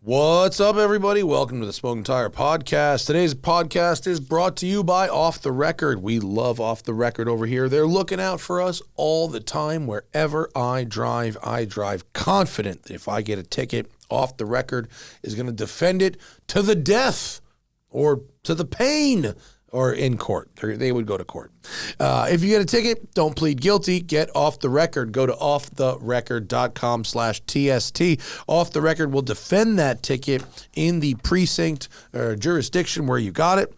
What's up, everybody? Welcome to the Smoking Tire Podcast. Today's podcast is brought to you by Off the Record. We love Off the Record over here. They're looking out for us all the time. Wherever I drive confident that if I get a ticket, Off the Record is going to defend it to the death or to the pain. Or in court. They would go to court. If you get a ticket, don't plead guilty. Get Off the Record. Go to offtherecord.com/TST. Off the Record will defend that ticket in the precinct or jurisdiction where you got it,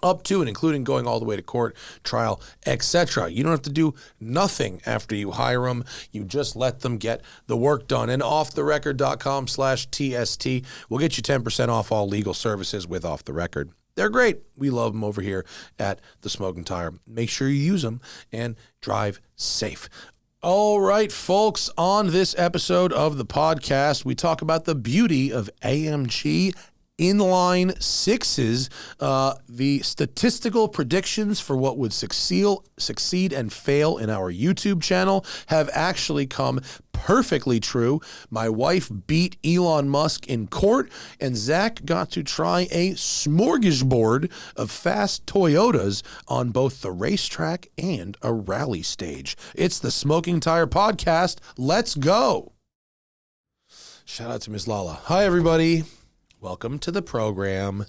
up to and including going all the way to court, trial, etc. You don't have to do nothing after you hire them. You just let them get the work done. And offtherecord.com/TST will get you 10% off all legal services with Off the Record. They're great. We love them over here at the Smoking Tire. Make sure you use them and drive safe. All right, folks, on this episode of the podcast, we talk about the beauty of AMG inline sixes, the statistical predictions for what would succeed and fail in our YouTube channel have actually come perfectly true. My wife beat Elon Musk in court, and Zach got to try a smorgasbord of fast Toyotas on both the racetrack and a rally stage. It's the Smoking Tire Podcast. Let's go. Shout out to Miss Lala. Hi, everybody. Welcome to the program.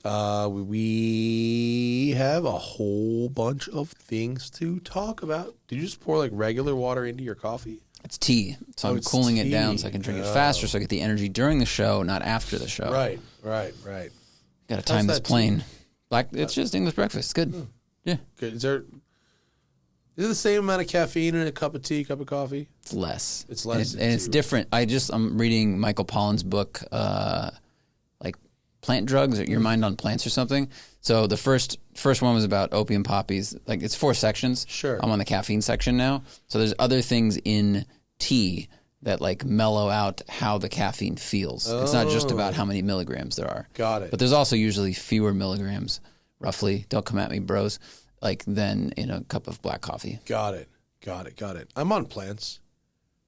We have a whole bunch of things to talk about. Did you just pour like regular water into your coffee? It's tea. So I'm cooling it down so I can drink it faster so I get the energy during the show, not after the show. Right. Got to time this plane. It's just English breakfast. It's good. Yeah. Good. Is it the same amount of caffeine in a cup of tea, cup of coffee? It's less. It's less. And it's different. I'm reading Michael Pollan's book, like Plant Drugs, or Your Mind on Plants or something. So the first one was about opium poppies. Like, it's 4 sections. Sure. I'm on the caffeine section now. So there's other things in tea that like mellow out how the caffeine feels. It's not just about how many milligrams there are. Got it. But there's also usually fewer milligrams, roughly. Don't come at me, bros. Like than in a cup of black coffee. Got it. I'm on plants.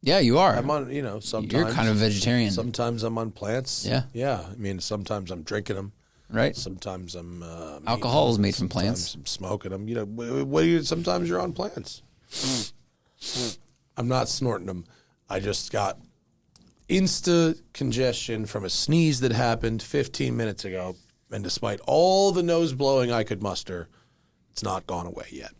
Yeah, you are. I'm on, sometimes. You're kind of a vegetarian. Sometimes I'm on plants. Yeah. Yeah. I mean, sometimes I'm drinking them. Right. Sometimes I'm... alcohol is made from plants. I'm smoking them. Sometimes you're on plants. I'm not snorting them. I just got congestion from a sneeze that happened 15 minutes ago. And despite all the nose blowing I could muster, it's not gone away yet.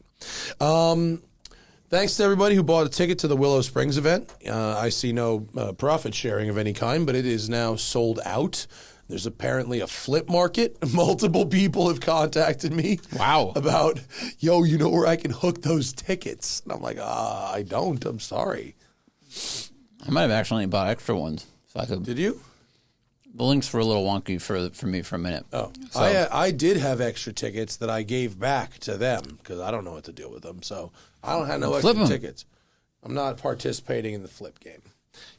Thanks to everybody who bought a ticket to the Willow Springs event. I see no profit sharing of any kind, but it is now sold out. There's apparently a flip market. Multiple people have contacted me. Wow. About, you know where I can hook those tickets? And I'm like, I don't. I'm sorry. I might have actually bought extra ones. So I could. Did you? The links were a little wonky for me for a minute. Oh, so. I did have extra tickets that I gave back to them because I don't know what to do with them. So I don't have no extra tickets. I'm not participating in the flip game.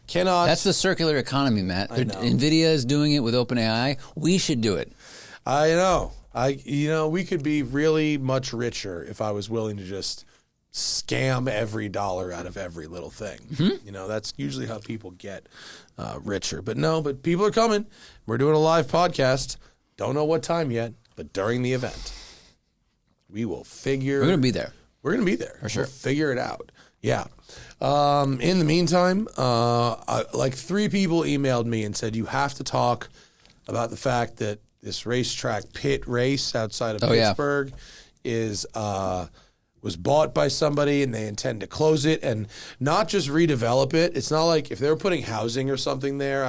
Cannot. That's the circular economy, Matt. NVIDIA is doing it with OpenAI. We should do it. I know. We could be really much richer if I was willing to just scam every dollar out of every little thing. Mm-hmm. That's usually how people get richer. But people are coming. We're doing a live podcast. Don't know what time yet, but during the event, we're going to be there. We're going to be there. For sure. We'll figure it out. Yeah. In the meantime, 3 people emailed me and said, you have to talk about the fact that this racetrack pit race outside of Pittsburgh was bought by somebody and they intend to close it and not just redevelop it. It's not like if they were putting housing or something there,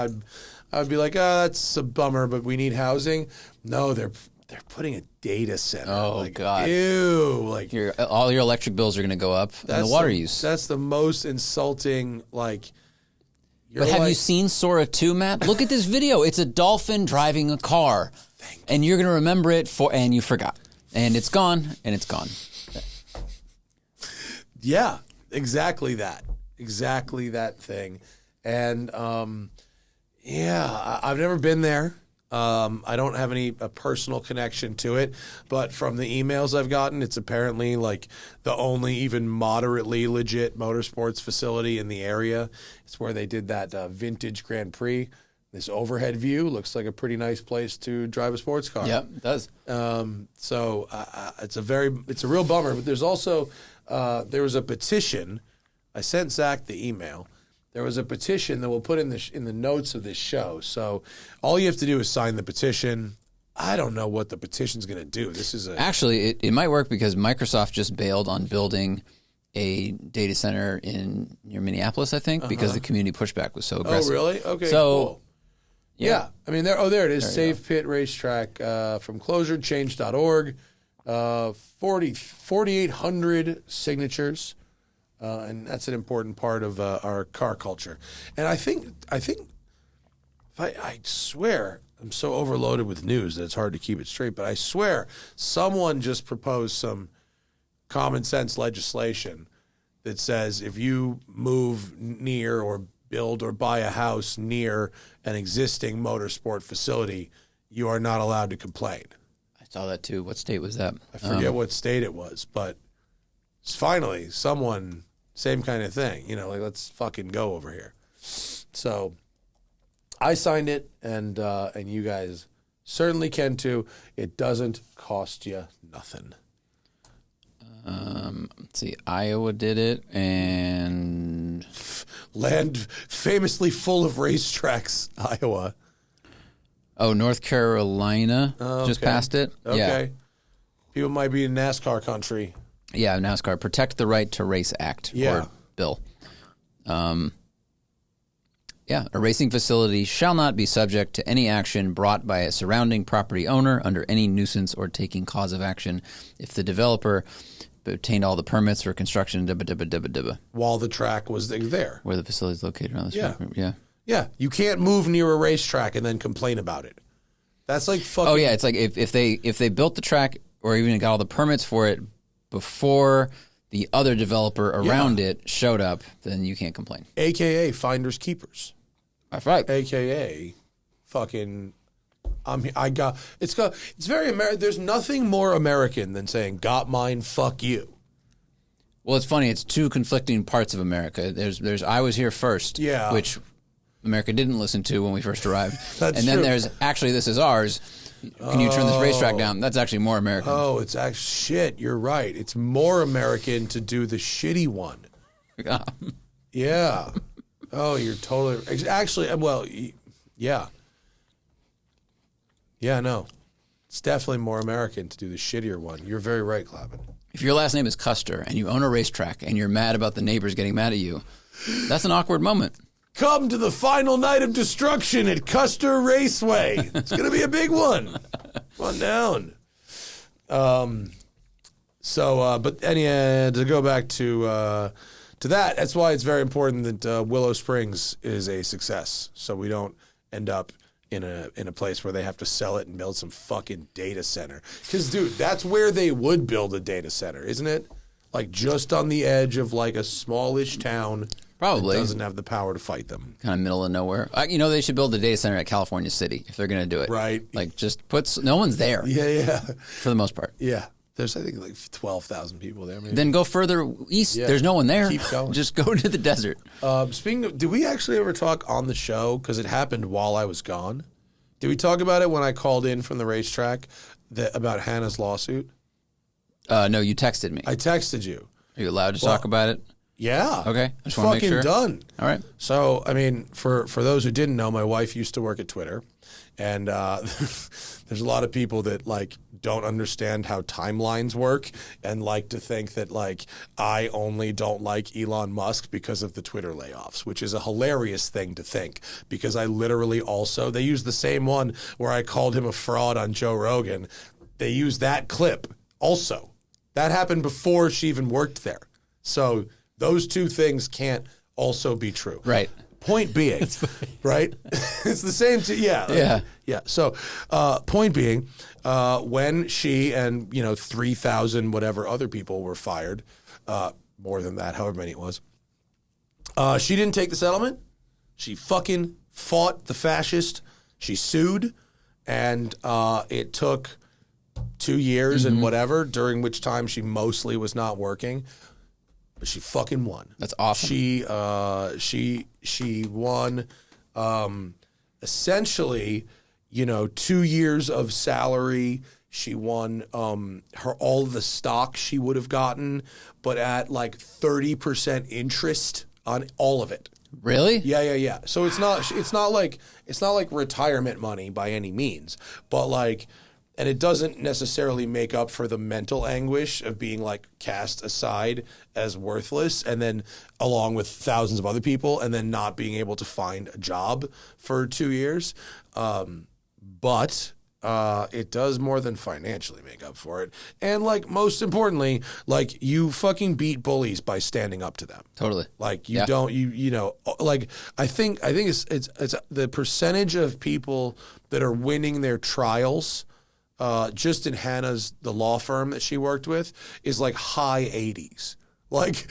I'd be like, that's a bummer, but we need housing. No, they're putting a data center. Oh, God. Ew. All your electric bills are going to go up and the water use. That's the most insulting, But have you seen Sora 2, Matt? Look at this video. It's a dolphin driving a car. And you're going to remember it and you forgot. And it's gone, and it's gone. Yeah, exactly that. Exactly that thing. And, I've never been there. I don't have any personal connection to it, but from the emails I've gotten, it's apparently like the only even moderately legit motorsports facility in the area. It's where they did that vintage Grand Prix This overhead view looks like a pretty nice place to drive a sports car. Yeah, it does. So it's a real bummer. But there's also there was a petition. I sent Zach the email. There was a petition that we'll put in the notes of this show. So all you have to do is sign the petition. I don't know what the petition's going to do. This is Actually, it might work because Microsoft just bailed on building a data center near Minneapolis, I think, because the community pushback was so aggressive. Oh, really? Okay, so, cool. Yeah. I mean, there it is. Save Pit Racetrack from closurechange.org. 4,800 signatures. And that's an important part of our car culture. And I swear, I'm so overloaded with news that it's hard to keep it straight, but I swear someone just proposed some common sense legislation that says if you move near or build or buy a house near an existing motorsport facility, you are not allowed to complain. I saw that too. What state was that? I forget what state it was, but finally someone, same kind of thing, like let's fucking go over here. So I signed it, and you guys certainly can too. It doesn't cost you nothing. Let's see. Iowa did it, and land famously full of racetracks, Iowa. Oh, North Carolina just passed it. Okay. Yeah. People might be in NASCAR country. Yeah, NASCAR Protect the Right to Race Act or bill. Yeah, a racing facility shall not be subject to any action brought by a surrounding property owner under any nuisance or taking cause of action if the developer obtained all the permits for construction while the track was there. Where the facility is located on the track. Yeah. Yeah, you can't move near a racetrack and then complain about it. That's like fucking... Oh, yeah, it's like if they built the track or even got all the permits for it before the other developer around it showed up, then you can't complain. AKA finders keepers. That's right. AKA fucking it's very American. There's nothing more American than saying got mine, fuck you. Well, it's funny, it's two conflicting parts of America. There's I was here first, which America didn't listen to when we first arrived. That's and then true. there's actually this is ours. Can you turn this racetrack down? That's actually more American. Oh, it's actually shit. You're right. It's more American to do the shitty one. Yeah. Oh, you're totally actually. Well, yeah. Yeah, no. It's definitely more American to do the shittier one. You're very right, Clavin. If your last name is Custer and you own a racetrack and you're mad about the neighbors getting mad at you, that's an awkward moment. Come to the final night of destruction at Custer Raceway. It's going to be a big one. Come on down. But anyway, to go back to that's why it's very important that Willow Springs is a success. So we don't end up in a place where they have to sell it and build some fucking data center. Because, dude, that's where they would build a data center, isn't it? Like just on the edge of like a smallish town. Probably. That doesn't have the power to fight them. Kind of middle of nowhere. They should build a data center at California City if they're going to do it. Right. Like just no one's there. Yeah. For the most part. Yeah. There's, I think, like 12,000 people there. Maybe. Then go further east. Yeah. There's no one there. Keep going. Just go to the desert. Speaking of, did we actually ever talk on the show? Because it happened while I was gone. Did we talk about it when I called in from the racetrack about Hannah's lawsuit? No, you texted me. I texted you. Are you allowed to talk about it? Yeah. Okay. I just want to make sure. Done. All right. So, I mean, for those who didn't know, my wife used to work at Twitter. And there's a lot of people that, like, don't understand how timelines work and like to think that, like, I only don't like Elon Musk because of the Twitter layoffs, which is a hilarious thing to think because I literally they use the same one where I called him a fraud on Joe Rogan. They use that clip also. That happened before she even worked there. So those two things can't also be true. Right. Point being, right? It's the same. Yeah. So, point being, when she and 3,000 whatever other people were fired, more than that, however many it was, she didn't take the settlement. She fucking fought the fascist. She sued, and it took 2 years and whatever, during which time she mostly was not working. But she fucking won. That's awesome. She won, essentially, 2 years of salary. She won all the stock she would have gotten, but at like 30% interest on all of it. Really? Yeah. So it's not like retirement money by any means, but like, and it doesn't necessarily make up for the mental anguish of being like cast aside as worthless, and then along with thousands of other people, and then not being able to find a job for 2 years. But it does more than financially make up for it. And like, most importantly, like, you fucking beat bullies by standing up to them. Totally. Like, you don't, like, I think it's the percentage of people that are winning their trials, just in the law firm that she worked with, is like high 80s. Like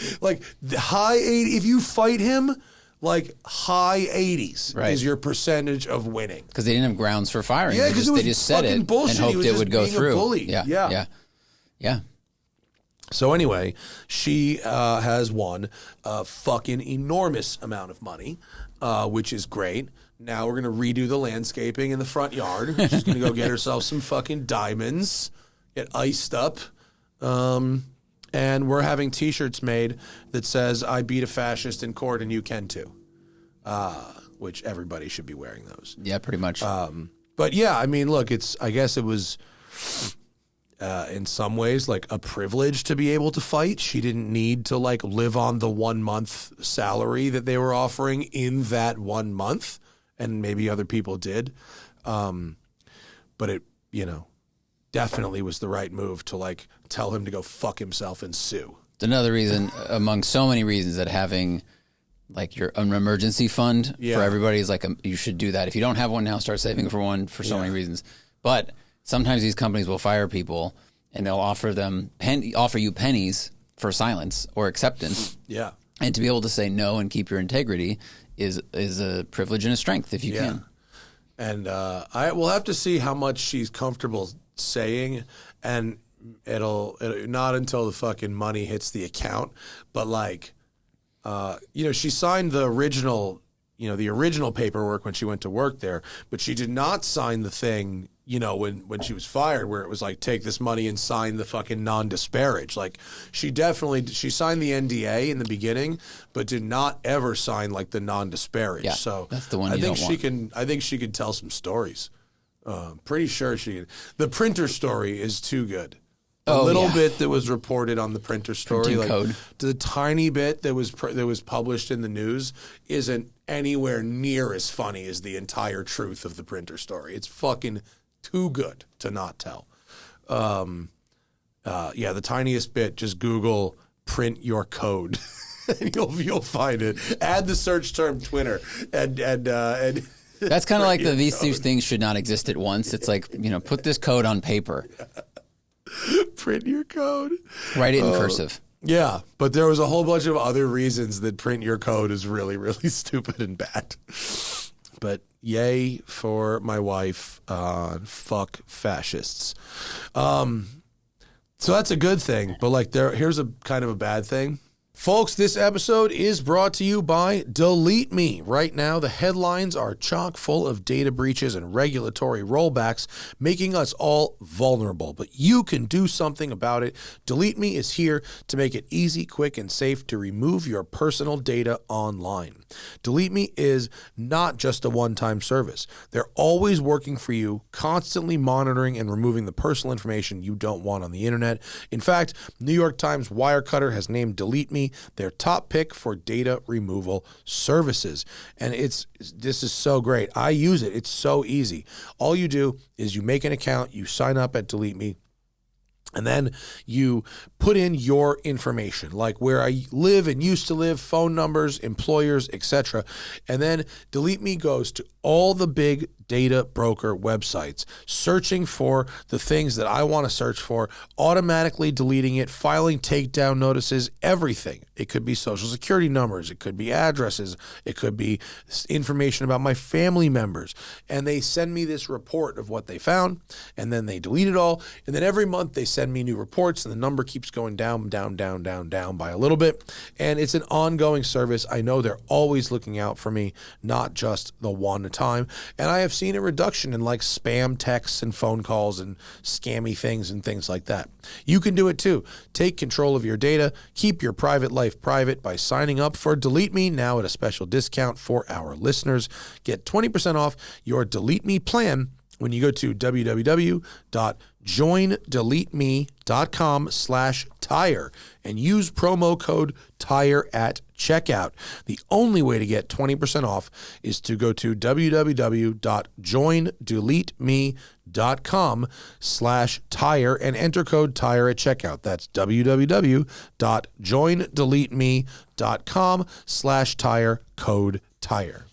the high 80, if you fight him, like high 80s is your percentage of winning. Because they didn't have grounds for firing. Yeah, because they just said it bullshit. and hoped it would go through. Bully. Yeah. So anyway, she has won a fucking enormous amount of money, which is great. Now we're going to redo the landscaping in the front yard. She's going to go get herself some fucking diamonds, get iced up. And we're having T-shirts made that says, "I beat a fascist in court and you can too," which everybody should be wearing those. Yeah, pretty much. But yeah, I mean, look, I guess it was in some ways like a privilege to be able to fight. She didn't need to like live on the 1 month salary that they were offering in that 1 month, and maybe other people did. But it, definitely was the right move to like tell him to go fuck himself and sue. It's another reason, among so many reasons, that having like an emergency fund for everybody is like you should do that. If you don't have one now, start saving for one for so many reasons. But sometimes these companies will fire people and they'll offer you pennies for silence or acceptance. Yeah. And to be able to say no and keep your integrity is a privilege and a strength if you can. And I will have to see how much she's comfortable saying, and it'll not until the fucking money hits the account, but like, she signed the original paperwork when she went to work there, but she did not sign the thing, when she was fired, where it was like, take this money and sign the fucking non-disparage. Like, she signed the NDA in the beginning, but did not ever sign like the non-disparage. Yeah, so that's the one I think she can tell some stories. Pretty sure the printer story is too good. The bit that was reported on the printer story, like code. The tiny bit that was published in the news, isn't anywhere near as funny as the entire truth of the printer story. It's fucking too good to not tell. The tiniest bit, just Google "print your code" and you'll find it. Add the search term Twitter and that's kind of like these two things should not exist at once. It's like, put this code on paper. Print your code. Write it in cursive. Yeah, but there was a whole bunch of other reasons that print your code is really, really stupid and bad. But yay for my wife. Fuck fascists. So that's a good thing. But like, here's a kind of a bad thing. Folks, this episode is brought to you by DeleteMe. Right now, the headlines are chock full of data breaches and regulatory rollbacks, making us all vulnerable. But you can do something about it. DeleteMe is here to make it easy, quick, and safe to remove your personal data online. DeleteMe is not just a one-time service. They're always working for you, constantly monitoring and removing the personal information you don't want on the internet. In fact, New York Times Wirecutter has named DeleteMe their top pick for data removal services. And this is so great. I use it. It's so easy. All you do is you make an account, you sign up at DeleteMe, and then you put in your information, like where I live and used to live, phone numbers, employers, etc. And then DeleteMe goes to all the big data broker websites, searching for the things that I want to search for, automatically deleting it, filing takedown notices, everything. It could be social security numbers. It could be addresses. It could be information about my family members. And they send me this report of what they found, and then they delete it all. And then every month they send me new reports, and the number keeps going down by a little bit. And it's an ongoing service. I know they're always looking out for me, not just the one time, and I have seen a reduction in like spam texts and phone calls and scammy things and things like that. You can do it too. Take control of your data. Keep your private life private by signing up for DeleteMe now at a special discount for our listeners. Get 20% off your DeleteMe plan when you go to www.joindeleteme.com/tire and use promo code TIRE at checkout. The only way to get 20% off is to go to www.joindeleteme.com/tire and enter code TIRE at checkout. That's www.joindeleteme.com/tire, code TIRE.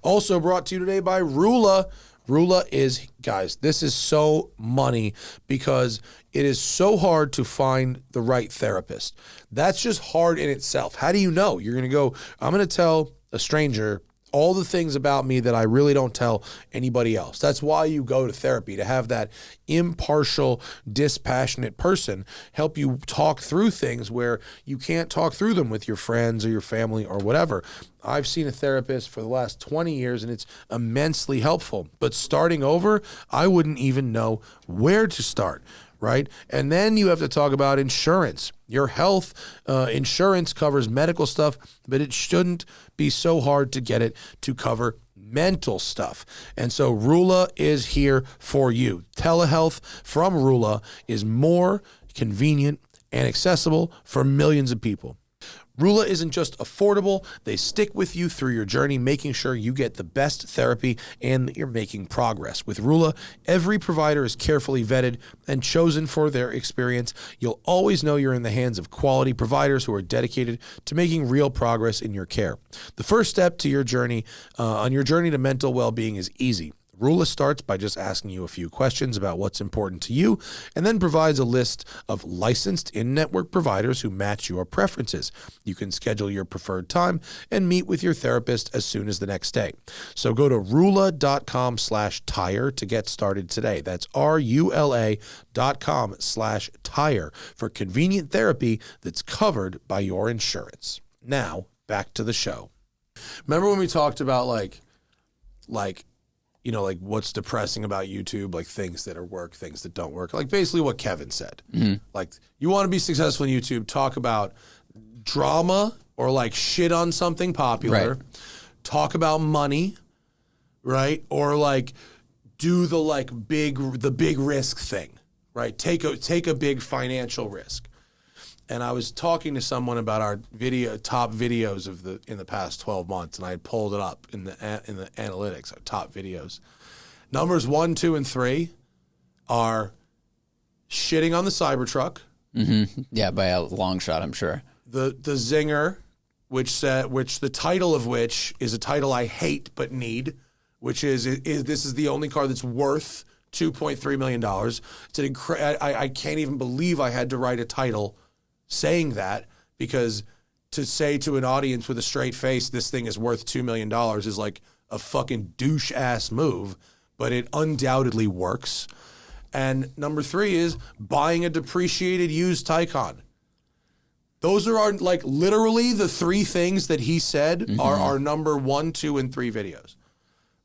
Also brought to you today by Rula. Rula is, guys, this is so money because it is so hard to find the right therapist. That's just hard in itself. How do you know? You're going to go, I'm going to tell a stranger all the things about me that I really don't tell anybody else. That's why you go to therapy, to have that impartial, dispassionate person help you talk through things where you can't talk through them with your friends or your family or whatever. I've seen a therapist for the last 20 years and it's immensely helpful. But starting over, I wouldn't even know where to start. Right? And then you have to talk about insurance. Your health insurance covers medical stuff, but it shouldn't be so hard to get it to cover mental stuff. And so Rula is here for you. Telehealth from Rula is more convenient and accessible for millions of people. Rula isn't just affordable, they stick with you through your journey, making sure you get the best therapy and that you're making progress. With Rula, every provider is carefully vetted and chosen for their experience. You'll always know you're in the hands of quality providers who are dedicated to making real progress in your care. The first step to your journey, on your journey to mental well-being is easy. Rula starts by just asking you a few questions about what's important to you and then provides a list of licensed in-network providers who match your preferences. You can schedule your preferred time and meet with your therapist as soon as the next day. So go to rula.com/tire to get started today. That's RULA.com/tire for convenient therapy that's covered by your insurance. Now, back to the show. Remember when we talked about like what's depressing about YouTube, like things that are work, things that don't work, like basically what Kevin said. Mm-hmm. Like, you want to be successful in YouTube, talk about drama or like shit on something popular, right. Talk about money, right? Or like do the big risk thing, right? Take a big financial risk. And I was talking to someone about our top videos in the past 12 months, and I had pulled it up in the analytics, our top videos. Numbers 1, 2, and 3 are shitting on the Cybertruck. Mm-hmm. Yeah, by a long shot, I'm sure. The Zinger, which the title of which is a title I hate but need, which is this is the only car that's worth $2.3 million. It's I can't even believe I had to write a title saying that, because to say to an audience with a straight face this thing is worth $2 million is like a fucking douche ass move, but it undoubtedly works. And number 3 is buying a depreciated used Taycan. Those are literally the 3 things that he said mm-hmm. are our number 1, 2, and 3 videos.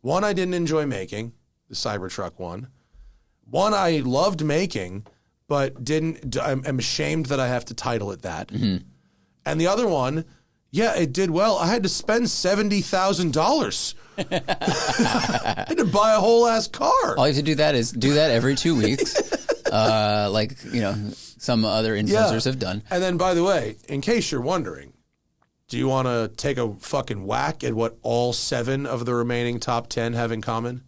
One I didn't enjoy making, the Cybertruck one. One I loved making, but I'm ashamed that I have to title it that. Mm-hmm. And the other one, yeah, it did well. I had to spend $70,000. I had to buy a whole ass car. All you have to do that every 2 weeks. Some other influencers have done. And then, by the way, in case you're wondering, do you want to take a fucking whack at what all 7 of the remaining top 10 have in common?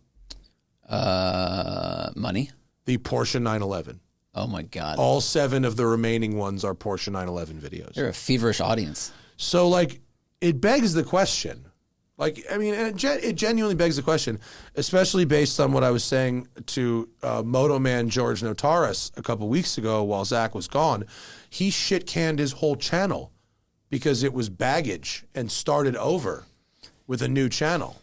Money. The Porsche 911. Oh, my God. All 7 of the remaining ones are Porsche 911 videos. You're a feverish audience. So, it begs the question. It genuinely begs the question, especially based on what I was saying to Moto Man George Notaris a couple weeks ago while Zach was gone. He shit-canned his whole channel because it was baggage and started over with a new channel.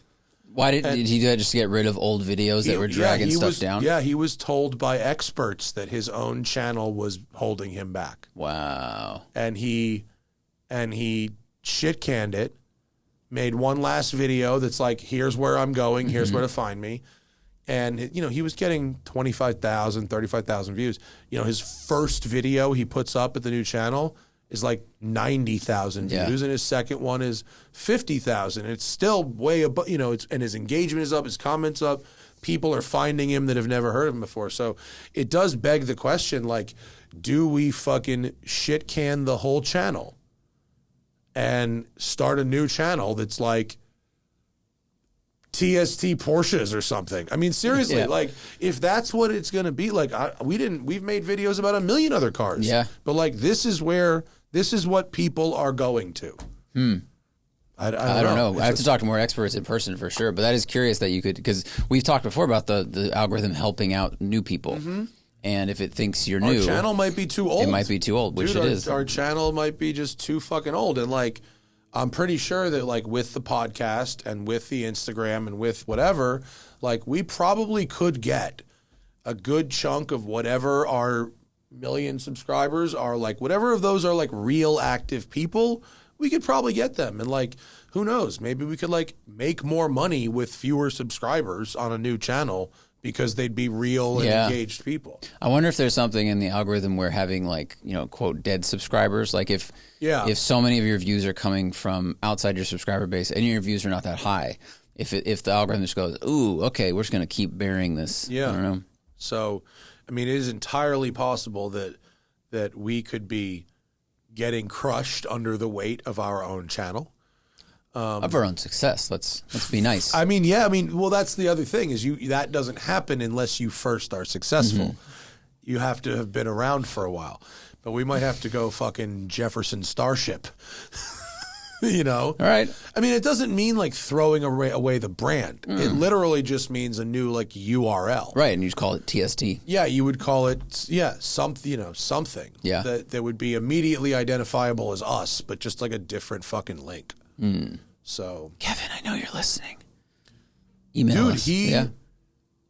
Why did he do that, just to get rid of old videos that were dragging stuff down? Yeah, he was told by experts that his own channel was holding him back. Wow. And he shit-canned it made one last video that's like, here's where I'm going, here's where to find me. And, you know, he was getting 25,000, 35,000 views. You know, his first video he puts up at the new channel is like 90,000 views, and his second one is 50,000. It's still way above, you know, and his engagement is up, his comments up. People are finding him that have never heard of him before. So it does beg the question, like, do we fucking shit can the whole channel and start a new channel that's like TST Porsches or something? I mean, seriously, like, if that's what it's going to be, like, we've made videos about a million other cars. Yeah. But like, this is what people are going to. I don't know. I have to talk to more experts in person for sure. But that is curious that you could, because we've talked before about the algorithm helping out new people. And if it thinks you're new, our channel might be too old. It might be too old, which it is. Our channel might be just too fucking old. And like, I'm pretty sure that like with the podcast and with the Instagram and with whatever, like we probably could get a good chunk of whatever our million subscribers are, like whatever of those are like real active people, we could probably get them. And like, who knows, maybe we could like make more money with fewer subscribers on a new channel because they'd be real and engaged people. I wonder if there's something in the algorithm where having like, you know, quote, dead subscribers, like if so many of your views are coming from outside your subscriber base and your views are not that high, if the algorithm just goes, ooh, okay, we're just going to keep bearing this. I don't know. So, I mean, it is entirely possible that we could be getting crushed under the weight of our own channel. Of our own success. Let's be nice. I mean, well, that's the other thing is that doesn't happen unless you first are successful. You have to have been around for a while. But we might have to go fucking Jefferson Starship. You know? All right. I mean, it doesn't mean like throwing away the brand. It literally just means a new like URL. Right, and you just call it TST. Yeah, you would call it something, you know, something that would be immediately identifiable as us, but just like a different fucking link. So, Kevin, I know you're listening. Email us.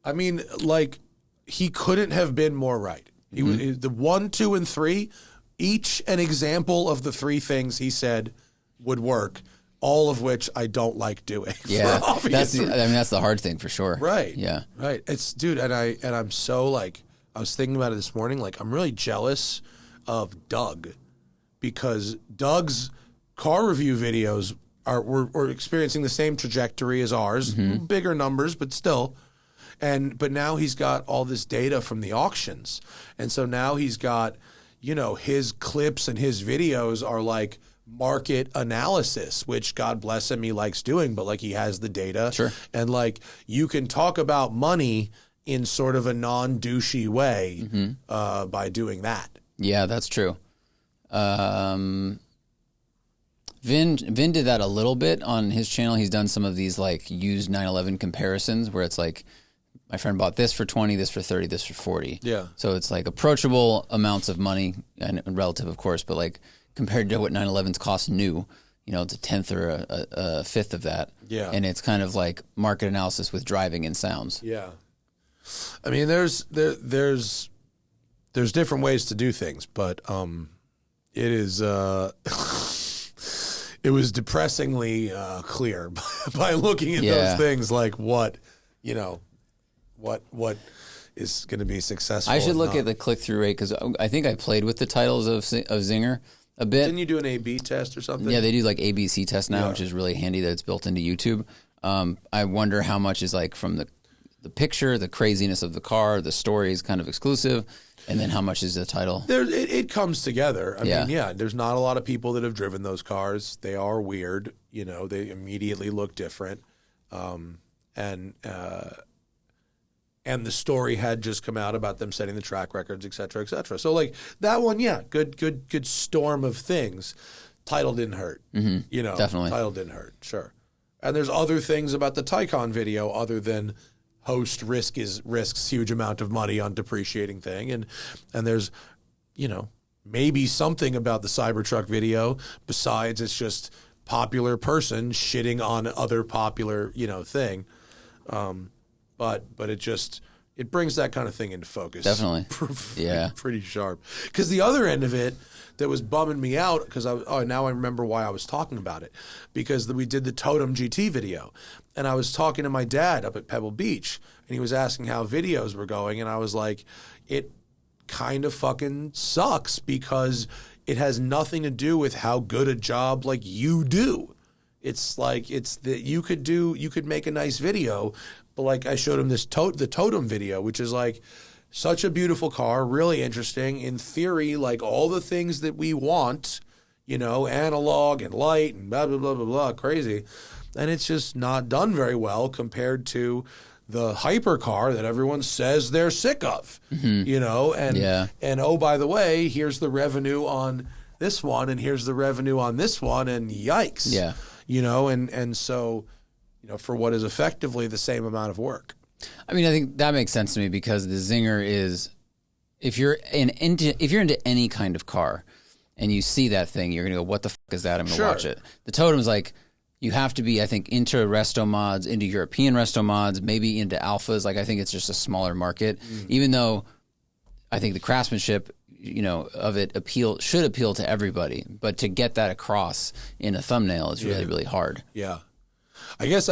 I mean, like, he couldn't have been more right. He the 1, 2, and 3, each an example of the 3 things he said would work, all of which I don't like doing. Yeah, that's the hard thing for sure. Right. Yeah. Right. It's and I'm so like, I was thinking about it this morning. Like, I'm really jealous of Doug because Doug's car review videos were experiencing the same trajectory as ours, bigger numbers, but still. But now he's got all this data from the auctions. And so now he's got, you know, his clips and his videos are like market analysis, which God bless him, he likes doing, but like he has the data. Sure. And like you can talk about money in sort of a non-douchey way by doing that. Yeah, that's true. Vin did that a little bit on his channel. He's done some of these like used 911 comparisons where it's like, my friend bought this for 20, this for 30, this for 40. Yeah. So it's like approachable amounts of money and relative, of course, but like compared to what 911s cost new, you know, it's a tenth or a fifth of that. Yeah. And it's kind of like market analysis with driving and sounds. Yeah. I mean, there's different ways to do things, but it is it was depressingly clear by looking at those things, like what is going to be successful. I should look at the click-through rate because I think I played with the titles of Zinger a bit. Didn't you do an A/B test or something? Yeah, they do like ABC test now, which is really handy that it's built into YouTube. I wonder how much is like from the picture, the craziness of the car, the story is kind of exclusive, and then how much is the title? It comes together. I mean, there's not a lot of people that have driven those cars. They are weird. You know, they immediately look different. And the story had just come out about them setting the track records, et cetera, et cetera. So like that one, good storm of things. Title didn't hurt. You know, definitely. Title didn't hurt. Sure. And there's other things about the Taycan video other than host risks huge amount of money on depreciating thing. And there's, you know, maybe something about the Cybertruck video besides it's just popular person shitting on other popular, you know, thing. But it it brings that kind of thing into focus. Definitely. Yeah. Pretty sharp. Because the other end of it that was bumming me out, because now I remember why I was talking about it, because we did the Totem GT video, and I was talking to my dad up at Pebble Beach, and he was asking how videos were going, and I was like, it kind of fucking sucks because it has nothing to do with how good a job like you do. It's like it's that you could make a nice video, but like I showed him the Totem video, which is like such a beautiful car, really interesting. In theory, like all the things that we want, analog and light and blah blah blah blah blah, crazy, and it's just not done very well compared to the hypercar that everyone says they're sick of, and oh, by the way, here's the revenue on this one, and here's the revenue on this one, and yikes. Yeah. And so, for what is effectively the same amount of work. I mean, I think that makes sense to me because the zinger is, if you're into any kind of car and you see that thing, you're going to go, what the fuck is that? I'm going to watch it. The Totem's like, you have to be, I think, into resto mods, into European resto mods, maybe into alphas. Like, I think it's just a smaller market, even though I think the craftsmanship, of it should appeal to everybody. But to get that across in a thumbnail is really, really hard. Yeah. I guess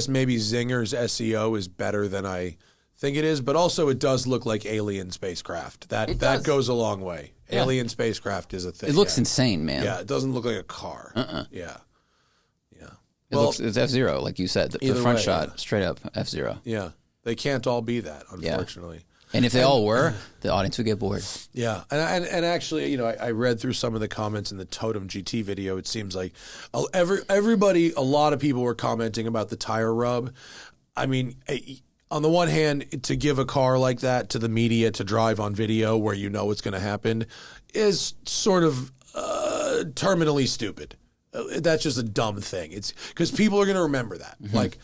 maybe Zinger's SEO is better than I think it is, but also it does look like alien spacecraft. That goes a long way. Yeah. Alien spacecraft is a thing. It looks insane, man. Yeah, it doesn't look like a car. Yeah. It's F-Zero, like you said. The front shot, straight up F-Zero. Yeah. They can't all be that, unfortunately. Yeah. And if they all were, the audience would get bored. Yeah. And actually, I read through some of the comments in the Totem GT video. It seems like a lot of people were commenting about the tire rub. I mean, on the one hand, to give a car like that to the media to drive on video where you know what's going to happen is sort of terminally stupid. That's just a dumb thing. It's because people are going to remember that. Mm-hmm. Like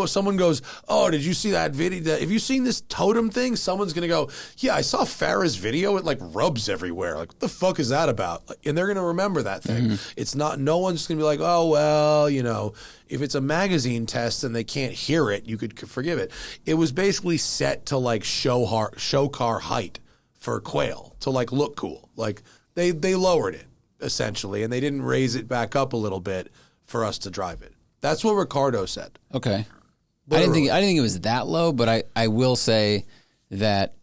someone goes, "Oh, did you see that video? Have you seen this Totem thing?" Someone's going to go, "Yeah, I saw Farah's video. It like rubs everywhere. Like, what the fuck is that about?" And they're going to remember that thing. Mm-hmm. It's not. No one's going to be like, "Oh, well, if it's a magazine test and they can't hear it, you could forgive it." It was basically set to like show car height for Quail to like look cool. Like they lowered it, essentially, and they didn't raise it back up a little bit for us to drive it. That's what Ricardo said. Okay. Literally. I didn't think it was that low, but I will say that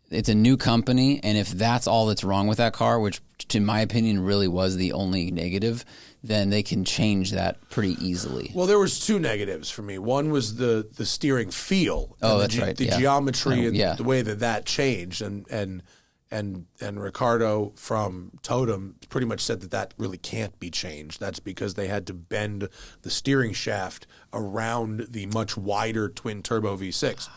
it's a new company, and if that's all that's wrong with that car, which to my opinion really was the only negative, then they can change that pretty easily. Well, there was two negatives for me. One was the steering feel. Oh, that's right. The geometry and the way that changed, and Ricardo from Totem pretty much said that really can't be changed. That's because they had to bend the steering shaft around the much wider twin-turbo V6.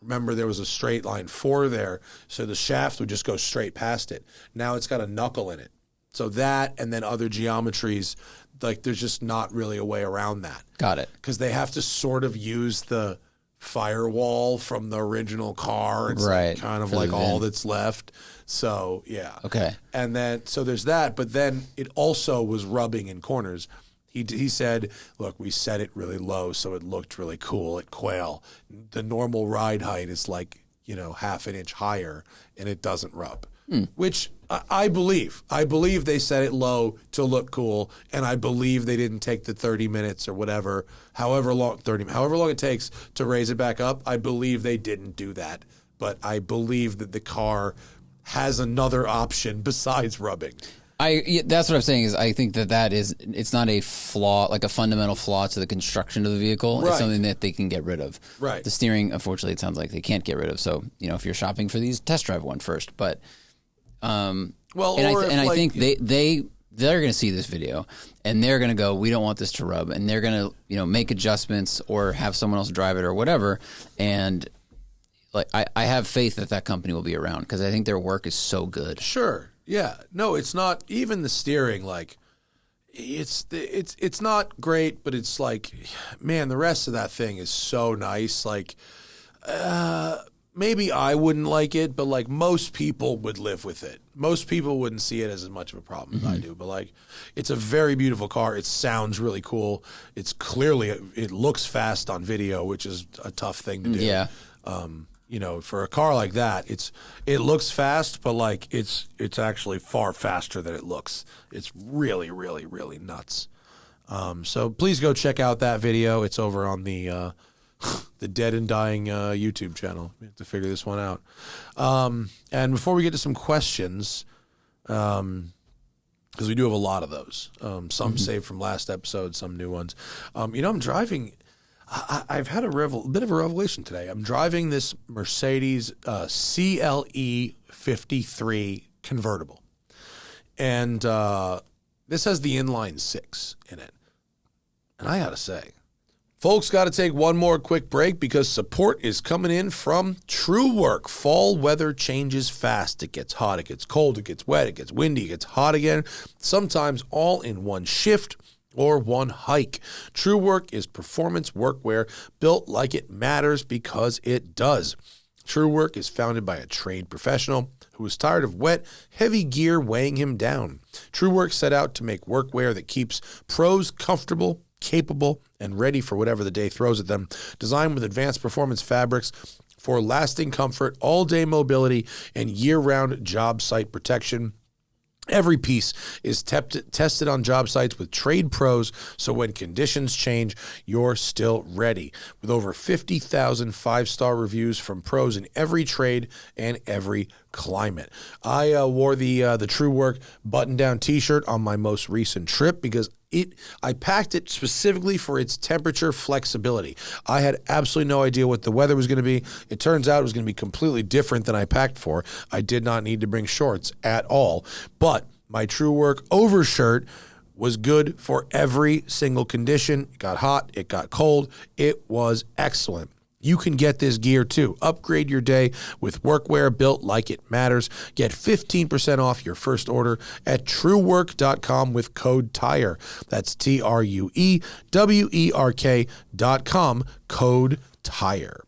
Remember, there was a straight line 4 there, so the shaft would just go straight past it. Now it's got a knuckle in it. So that and then other geometries, like there's just not really a way around that. Got it. Because they have to sort of use the firewall from the original car. It's right. Kind of like all that's left. So, yeah. Okay. And then, so there's that, but then it also was rubbing in corners. He said, look, we set it really low so it looked really cool at Quail. The normal ride height is like, half an inch higher, and it doesn't rub. Which I believe. I believe they set it low to look cool, and I believe they didn't take the 30 minutes or whatever, however long it takes to raise it back up. I believe they didn't do that, but I believe that the car has another option besides rubbing. That's what I'm saying is I think it's not a flaw, like a fundamental flaw to the construction of the vehicle. Right. It's something that they can get rid of. Right. The steering, unfortunately, it sounds like they can't get rid of. So, if you're shopping for these, test drive one first. But, I think they're going to see this video and they're going to go, we don't want this to rub, and they're going to, make adjustments or have someone else drive it or whatever. And like, I have faith that company will be around because I think their work is so good. Sure. Yeah, no, it's not even the steering. Like, it's not great, but it's like, man, the rest of that thing is so nice. Like, maybe I wouldn't like it, but like most people would live with it. Most people wouldn't see it as much of a problem as I do. But like, it's a very beautiful car. It sounds really cool. It's clearly, it looks fast on video, which is a tough thing to do. Yeah. You know, for a car like that, it looks fast, but like it's actually far faster than it looks. It's really, really, really nuts. So please go check out that video. It's over on the Dead and Dying YouTube channel. We have to figure this one out. And before we get to some questions, because we do have a lot of those, some saved from last episode, some new ones. You know, I'm driving. I've had a bit of a revelation today. I'm driving this Mercedes CLE 53 convertible, and this has the inline six in it. And I gotta say, folks, got to take one more quick break because support is coming in from TruWerk. Fall weather changes fast. It gets hot, it gets cold, it gets wet, it gets windy, it gets hot again, sometimes all in one shift or one hike. TruWerk is performance workwear built like it matters because it does. TruWerk is founded by a trade professional who was tired of wet, heavy gear weighing him down. TruWerk set out to make workwear that keeps pros comfortable, capable, and ready for whatever the day throws at them. Designed with advanced performance fabrics for lasting comfort, all-day mobility, and year-round job site protection. Every piece is tested on job sites with trade pros, so when conditions change, you're still ready. With over 50,000 five-star reviews from pros in every trade and every climate. I wore the TruWerk button-down T-shirt on my most recent trip because I packed it specifically for its temperature flexibility. I had absolutely no idea what the weather was going to be. It turns out it was going to be completely different than I packed for. I did not need to bring shorts at all. But my TruWerk overshirt was good for every single condition. It got hot. It got cold. It was excellent. You can get this gear too. Upgrade your day with workwear built like it matters. Get 15% off your first order at TruWerk.com with code TIRE. That's TRUEWERK.com, code TIRE.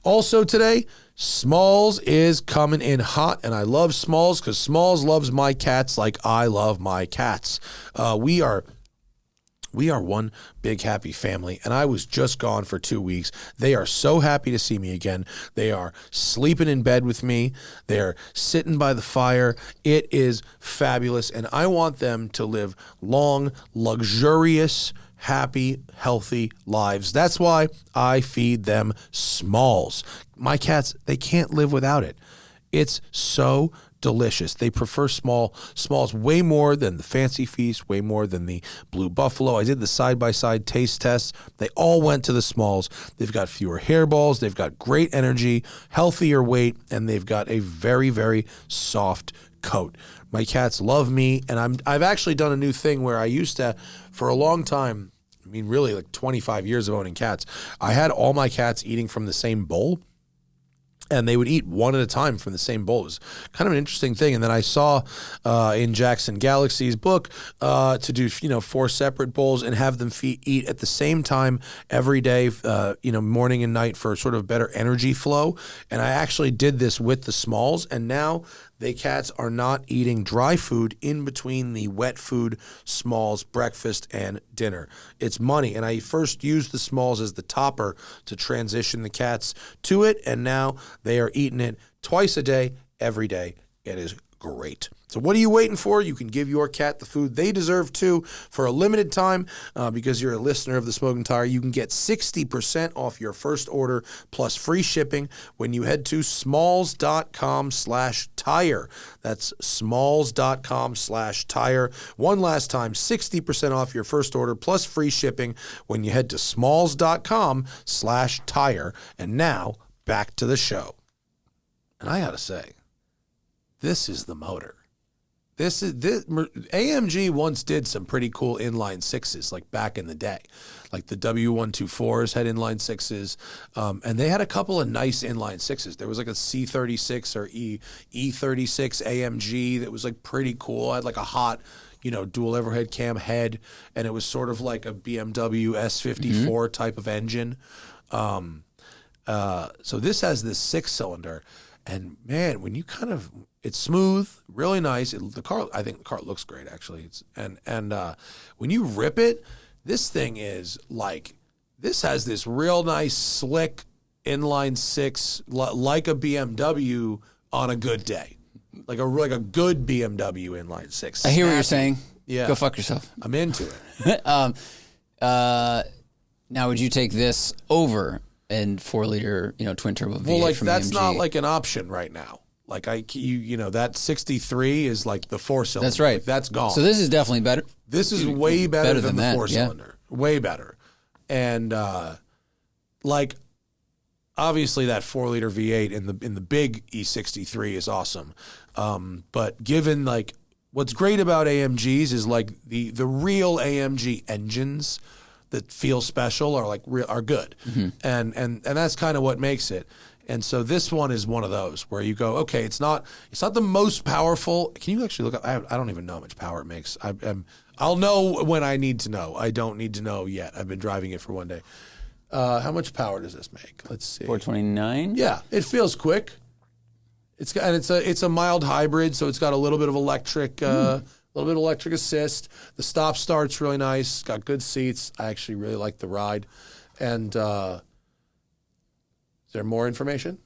Also today, Smalls is coming in hot, and I love Smalls because Smalls loves my cats like I love my cats. We are one big happy family, and I was just gone for 2 weeks. They are so happy to see me again. They are sleeping in bed with me. They're sitting by the fire. It is fabulous, and I want them to live long, luxurious, happy, healthy lives. That's why I feed them Smalls. My cats, they can't live without it. It's so delicious. They prefer Smalls way more than the Fancy Feast, way more than the Blue Buffalo. I did the side-by-side taste tests. They all went to the Smalls. They've got fewer hairballs. They've got great energy, healthier weight, and they've got a very, very soft coat. My cats love me, and I've actually done a new thing where I used to, for a long time, I mean, really like 25 years of owning cats, I had all my cats eating from the same bowl. And they would eat one at a time from the same bowl. It was kind of an interesting thing. And then I saw in Jackson Galaxy's book to do 4 separate bowls and have them eat at the same time every day, morning and night for sort of better energy flow. And I actually did this with the Smalls, and now the cats are not eating dry food in between the wet food, Smalls, breakfast, and dinner. It's money. And I first used the Smalls as the topper to transition the cats to it, and now they are eating it twice a day, every day. It is great. So what are you waiting for? You can give your cat the food they deserve too. For a limited time, because you're a listener of The Smoking Tire, you can get 60% off your first order plus free shipping when you head to smalls.com/tire. That's smalls.com/tire. One last time, 60% off your first order plus free shipping when you head to smalls.com/tire. And now, back to the show. And I gotta say, this is the motor. This AMG once did some pretty cool inline sixes, like back in the day. Like the W124s had inline sixes, and they had a couple of nice inline sixes. There was like a C36 or E36 AMG that was like pretty cool. It had like a hot, dual overhead cam head, and it was sort of like a BMW S54 type of engine. So this has this 6-cylinder, and man, when you it's smooth, really nice. I think the car looks great actually. When you rip it, this thing is this has this real nice slick inline 6, like a BMW on a good day, like a good BMW inline 6. I hear what you're saying. Yeah, go fuck yourself. I'm into it. Now, would you take this over and 4-liter, twin turbo V8 well, from that's AMG? not like an option right now. Like that 63 is like the 4-cylinder. That's right. Like, that's gone. So this is definitely better. This is way better than the that, 4-cylinder. Yeah. Way better. And obviously that 4-liter V8 in the big E63 is awesome. But given what's great about AMGs is the real AMG engines that feel special are good. Mm-hmm. And that's kind of what makes it. And so this one is one of those where you go, okay, it's not the most powerful. Can you actually look up? I don't even know how much power it makes. I'll know when I need to know. I don't need to know yet. I've been driving it for one day. How much power does this make? Let's see. 429. Yeah, it feels quick. It's a mild hybrid, so it's got a little bit of electric, electric assist. The stop start's really nice. Got good seats. I actually really like the ride. And is there more information?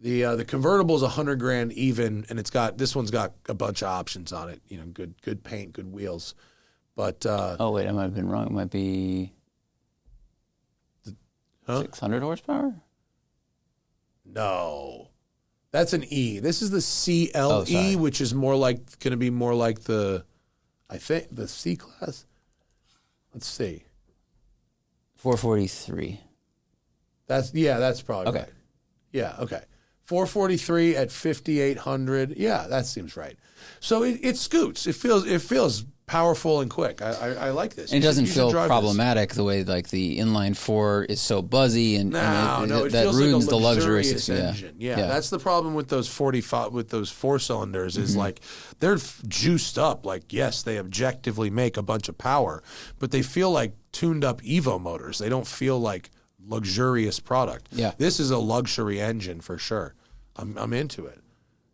The convertible is $100,000 even, and this one's got a bunch of options on it. Good paint, good wheels. But oh wait, I might have been wrong. It might be 600 horsepower. No, that's an E. This is the CLE, which is going to be more like the C class. Let's see. 443. That's probably okay. Right. Yeah, okay. 443 at 5,800. Yeah, that seems right. So it scoots. It feels powerful and quick. I like this. And it doesn't feel problematic the way the inline 4 is so buzzy and it that feels ruins like a the luxurious engine. Yeah, that's the problem with those 4-cylinders is they're juiced up. Yes, they objectively make a bunch of power, but they feel like tuned up Evo motors. They don't feel like luxurious product. Yeah, this is a luxury engine for sure. I'm into it.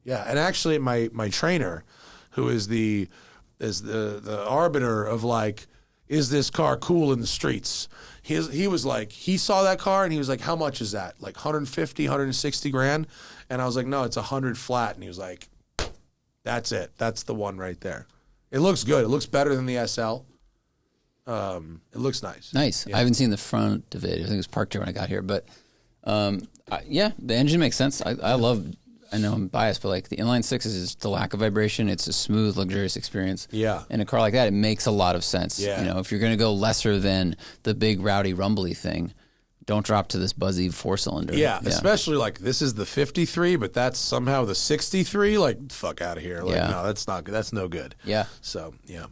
Yeah, and actually my trainer, who is the arbiter of is this car cool in the streets? He was he saw that car and he was like, how much is that? 150, 160 grand? And I was like, no, it's 100 flat. And he was like, that's it. That's the one right there. It looks good. It looks better than the SL. It looks nice. Nice. Yeah. I haven't seen the front of it. I think it was parked here when I got here, but the engine makes sense. I know I'm biased, but the inline 6 is just the lack of vibration. It's a smooth, luxurious experience. Yeah. In a car like that, it makes a lot of sense. Yeah. If you're going to go lesser than the big, rowdy, rumbly thing, don't drop to this buzzy 4-cylinder. Yeah, especially this is the 53, but that's somehow the 63. Fuck out of here. No, that's no good. Yeah. So, yeah.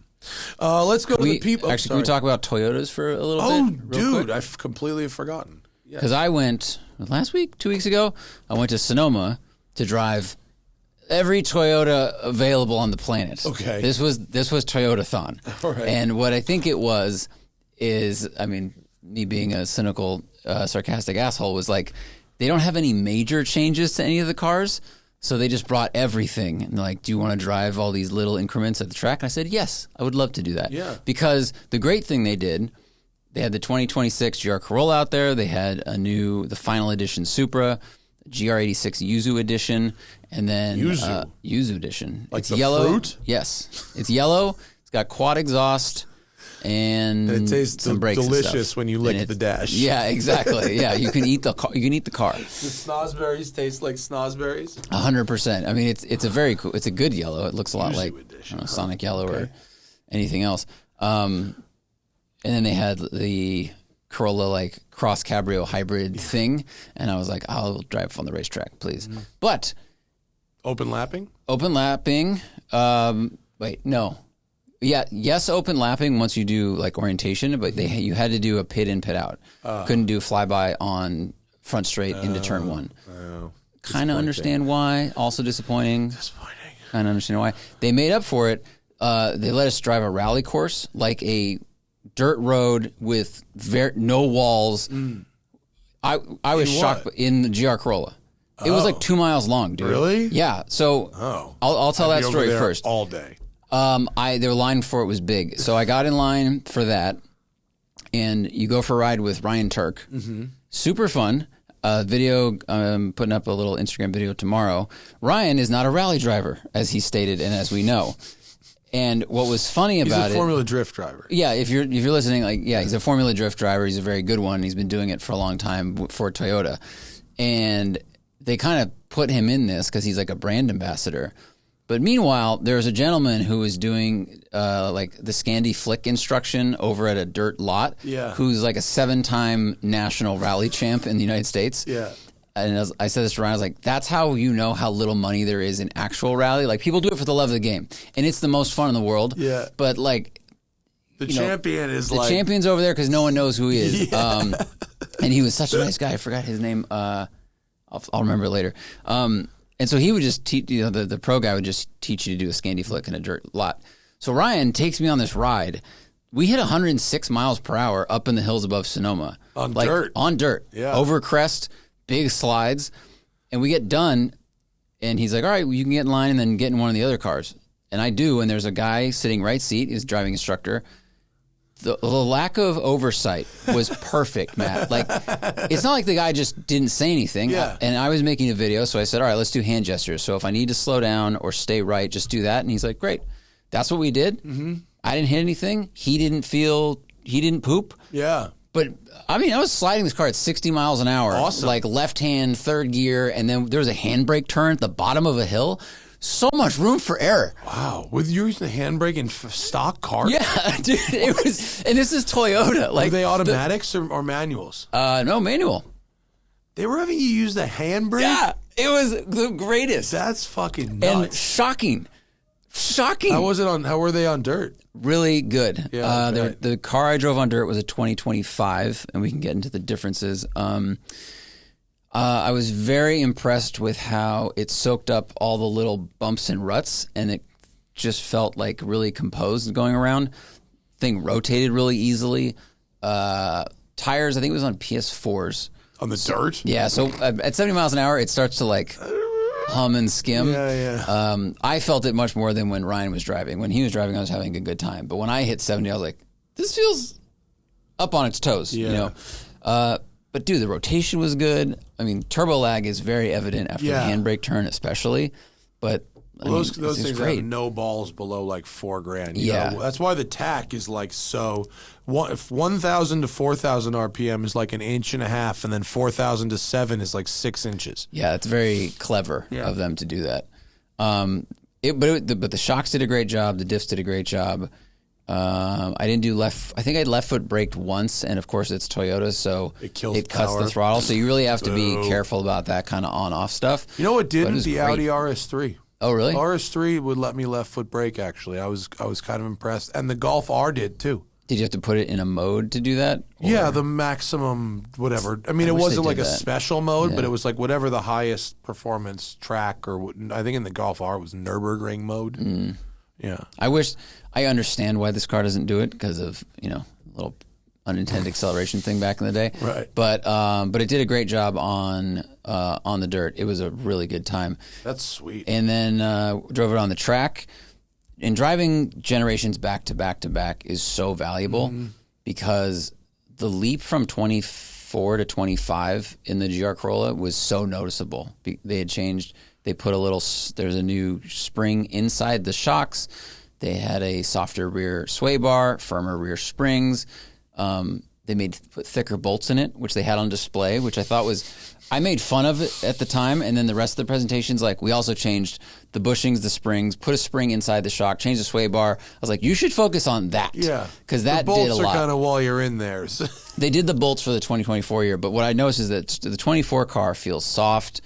Let's go to the people. Actually, can we talk about Toyotas for a little bit? Oh, dude, I've completely forgotten. Because I went last week, 2 weeks ago, I went to Sonoma to drive every Toyota available on the planet. Okay. This was Toyota-thon. All right. And what I think it was is, me being a cynical, sarcastic asshole, was they don't have any major changes to any of the cars, so they just brought everything. And they're like, do you want to drive all these little increments at the track? And I said, yes, I would love to do that. Yeah. Because the great thing they did, they had the 2026 GR Corolla out there. They had the final edition Supra, GR86 Yuzu edition, and then Yuzu edition. It's the yellow. Fruit? Yes, it's yellow. It's got quad exhaust, and it tastes some brakes delicious when you lick the dash. Yeah, exactly. Yeah, you can eat the car. You can eat the car. The snozberries taste like snozberries. 100%. It's a very cool. It's a good yellow. It looks a lot like Sonic Yellow or anything else. And then they had the Corolla cross cabrio hybrid thing, and I was like, I'll drive on the racetrack, please. Mm-hmm. But open lapping. Wait, no. Yeah, yes, open lapping once you do orientation, but you had to do a pit in, pit out. Couldn't do flyby on front straight into turn one. Kind of understand why. Also disappointing. Kind of understand why. They made up for it. They let us drive a rally course like a dirt road with no walls. I was shocked in the GR Corolla. It was like 2 miles long, dude. Really? Yeah. So I'll tell that story first. All day. Their line for it was big, so I got in line for that. And you go for a ride with Ryan Turk. Super fun. Video. I'm putting up a little Instagram video tomorrow. Ryan is not a rally driver, as he stated, and as we know. And what was funny about it, he's a Formula Drift driver. Yeah, if you're listening, he's a Formula Drift driver. He's a very good one. He's been doing it for a long time for Toyota, and they kind of put him in this because he's like a brand ambassador. But meanwhile, there was a gentleman who was doing like the Scandi Flick instruction over at a dirt lot. Yeah. Who's like a 7-time national rally champ in the United States. Yeah. And I said this to Ryan, I was like, that's how you know how little money there is in actual rally. Like, people do it for the love of the game. And it's the most fun in the world. Yeah. But, like, the champion is the champion's over there because no one knows who he is. Yeah. And he was such a nice guy. I forgot his name. I'll remember it later. And so he would just teach, the pro guy would just teach you to do a Scandi Flick in a dirt lot. So Ryan takes me on this ride. We hit 106 miles per hour up in the hills above Sonoma. On dirt. On dirt. Yeah. Over crest, big slides. And we get done, and he's like, all right, well, you can get in line and then get in one of the other cars. And I do, and there's a guy sitting right seat, he's driving instructor. The lack of oversight was perfect, Matt. Like, it's not like the guy just didn't say anything. Yeah. And I was making a video, so I said, all right, let's do hand gestures. So if I need to slow down or stay right, just do that. And he's like, great. That's what we did. Mm-hmm. I didn't hit anything. He didn't poop. Yeah. But, I mean, I was sliding this car at 60 miles an hour. Awesome. Like left hand, third gear, and then there was a handbrake turn at the bottom of a hill. So much room for error. Wow. With you using the handbrake in stock cars? Yeah, dude. It was, and this is Toyota. Like, were they automatics or manuals? No, manual. They were having you use the handbrake? Yeah, it was the greatest. That's fucking nuts. And shocking. How were they on dirt? Really good. Yeah, the car I drove on dirt was a 2025, and we can get into the differences. I was very impressed with how it soaked up all the little bumps and ruts, and it just felt like really composed going around. Thing rotated really easily. Tires, I think it was on PS4s. On the dirt? Yeah, so at 70 miles an hour, it starts to like hum and skim. Yeah. I felt it much more than when Ryan was driving. When he was driving, I was having a good time. But when I hit 70, I was like, this feels up on its toes, you know? But dude, the rotation was good. I mean, turbo lag is very evident after the handbrake turn, especially. But those things have no balls below like $4,000. You know? That's why the tack is like so. If 1,000 to 4,000 RPM is like 1.5 inches, and then 4,000 to 7 is like 6 inches. Yeah, it's very clever of them to do that. But the shocks did a great job. The diffs did a great job. I didn't do left. I think I left foot braked once, and of course it's Toyota, so it cuts the throttle. So you really have to be careful about that kind of on-off stuff. You know what didn't? The Audi RS3. Oh, really? RS3 would let me left foot brake. Actually, I was kind of impressed, and the Golf R did too. Did you have to put it in a mode to do that? Or? Yeah, the maximum whatever. I mean, it wasn't like a special mode, but it was like whatever the highest performance track, or I think in the Golf R was Nürburgring mode. Mm. Yeah. I understand why this car doesn't do it because of, a little unintended acceleration thing back in the day. Right. But it did a great job on the dirt. It was a really good time. That's sweet. And then drove it on the track. And driving generations back to back to back is so valuable because the leap from 24 to 25 in the GR Corolla was so noticeable. They had changed. They put there's a new spring inside the shocks. They had a softer rear sway bar, firmer rear springs. They put thicker bolts in it, which they had on display, which I thought I made fun of it at the time. And then the rest of the presentations, like, we also changed the bushings, the springs, put a spring inside the shock, changed the sway bar. I was like, you should focus on that. Yeah. Because that did a lot. The bolts are kind of while you're in there. They did the bolts for the 2024 year, but what I noticed is that the 24 car feels soft,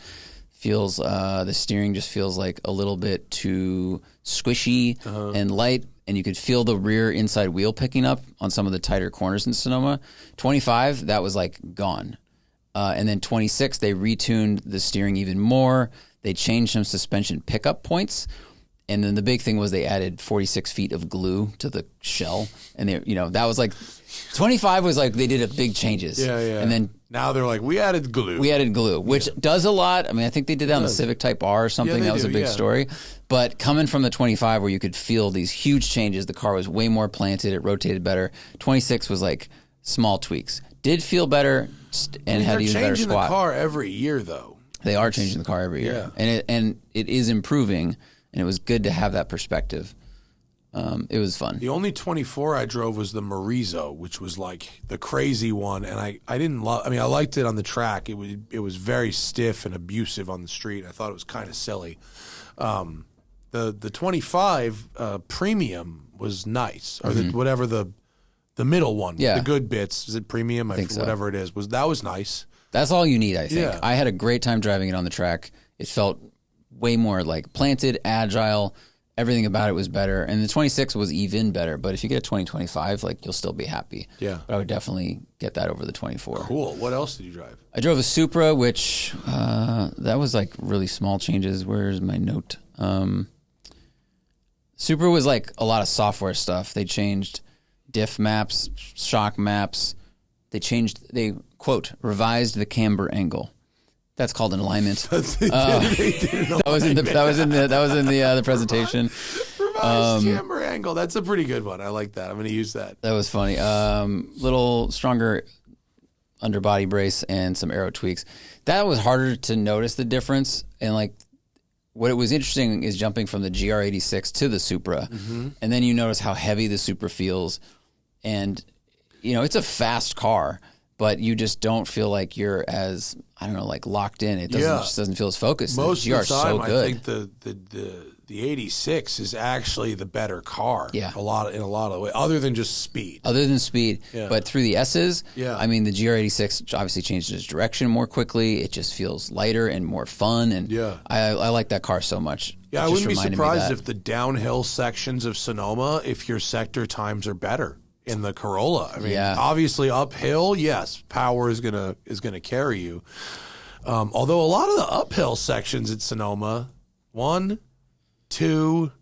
the steering just feels like a little bit too squishy and light. And you could feel the rear inside wheel picking up on some of the tighter corners in Sonoma. 25, that was like gone. And then 26, they retuned the steering even more. They changed some suspension pickup points. And then the big thing was they added 46 feet of glue to the shell. And they, that was like 25 was like they did a big changes. Yeah. And then now they're like, we added glue. Which does a lot. I mean, I think they did that on the Civic Type R or something. That was a big story. But coming from the 25 where you could feel these huge changes, the car was way more planted. It rotated better. 26 was like small tweaks. Did feel better and had even better squat. They're changing the car every year, though. They are changing the car every year. And it is improving. And it was good to have that perspective. It was fun. The only 24 I drove was the Morizo, which was like the crazy one. And I didn't love, I mean, I liked it on the track. It was very stiff and abusive on the street. I thought it was kind of silly. The 25 premium was nice, or whatever the middle one, the good bits. Is it premium? I think so. Whatever it is, that was nice. That's all you need, I think. Yeah. I had a great time driving it on the track. It felt way more like planted, agile. Everything about it was better. And the 26 was even better. But if you get a 2025, like, you'll still be happy. Yeah. But I would definitely get that over the 24. Cool. What else did you drive? I drove a Supra, which that was like really small changes. Where's my note? Supra was like a lot of software stuff. They changed diff maps, shock maps. They quote, revised the camber angle. That's called an alignment. That was in the presentation. Revised camber angle. That's a pretty good one. I like that. I'm going to use that. That was funny. Little stronger underbody brace and some aero tweaks. That was harder to notice the difference. And like, what it was interesting is jumping from the GR86 to the Supra, and then you notice how heavy the Supra feels, and it's a fast car. But you just don't feel like you're as, I don't know, like locked in. It just doesn't feel as focused. Most the GR of the time, so good. I think the 86 is actually the better car. Yeah. in a lot of ways, other than just speed. But through the S's, Yeah. I mean, the GR86 obviously changed its direction more quickly. It just feels lighter and more fun. And I like that car so much. Yeah, I wouldn't be surprised if the downhill sections of Sonoma, if your sector times are better in the Corolla. I mean, obviously uphill, yes, power is gonna carry you. Although a lot of the uphill sections at Sonoma, two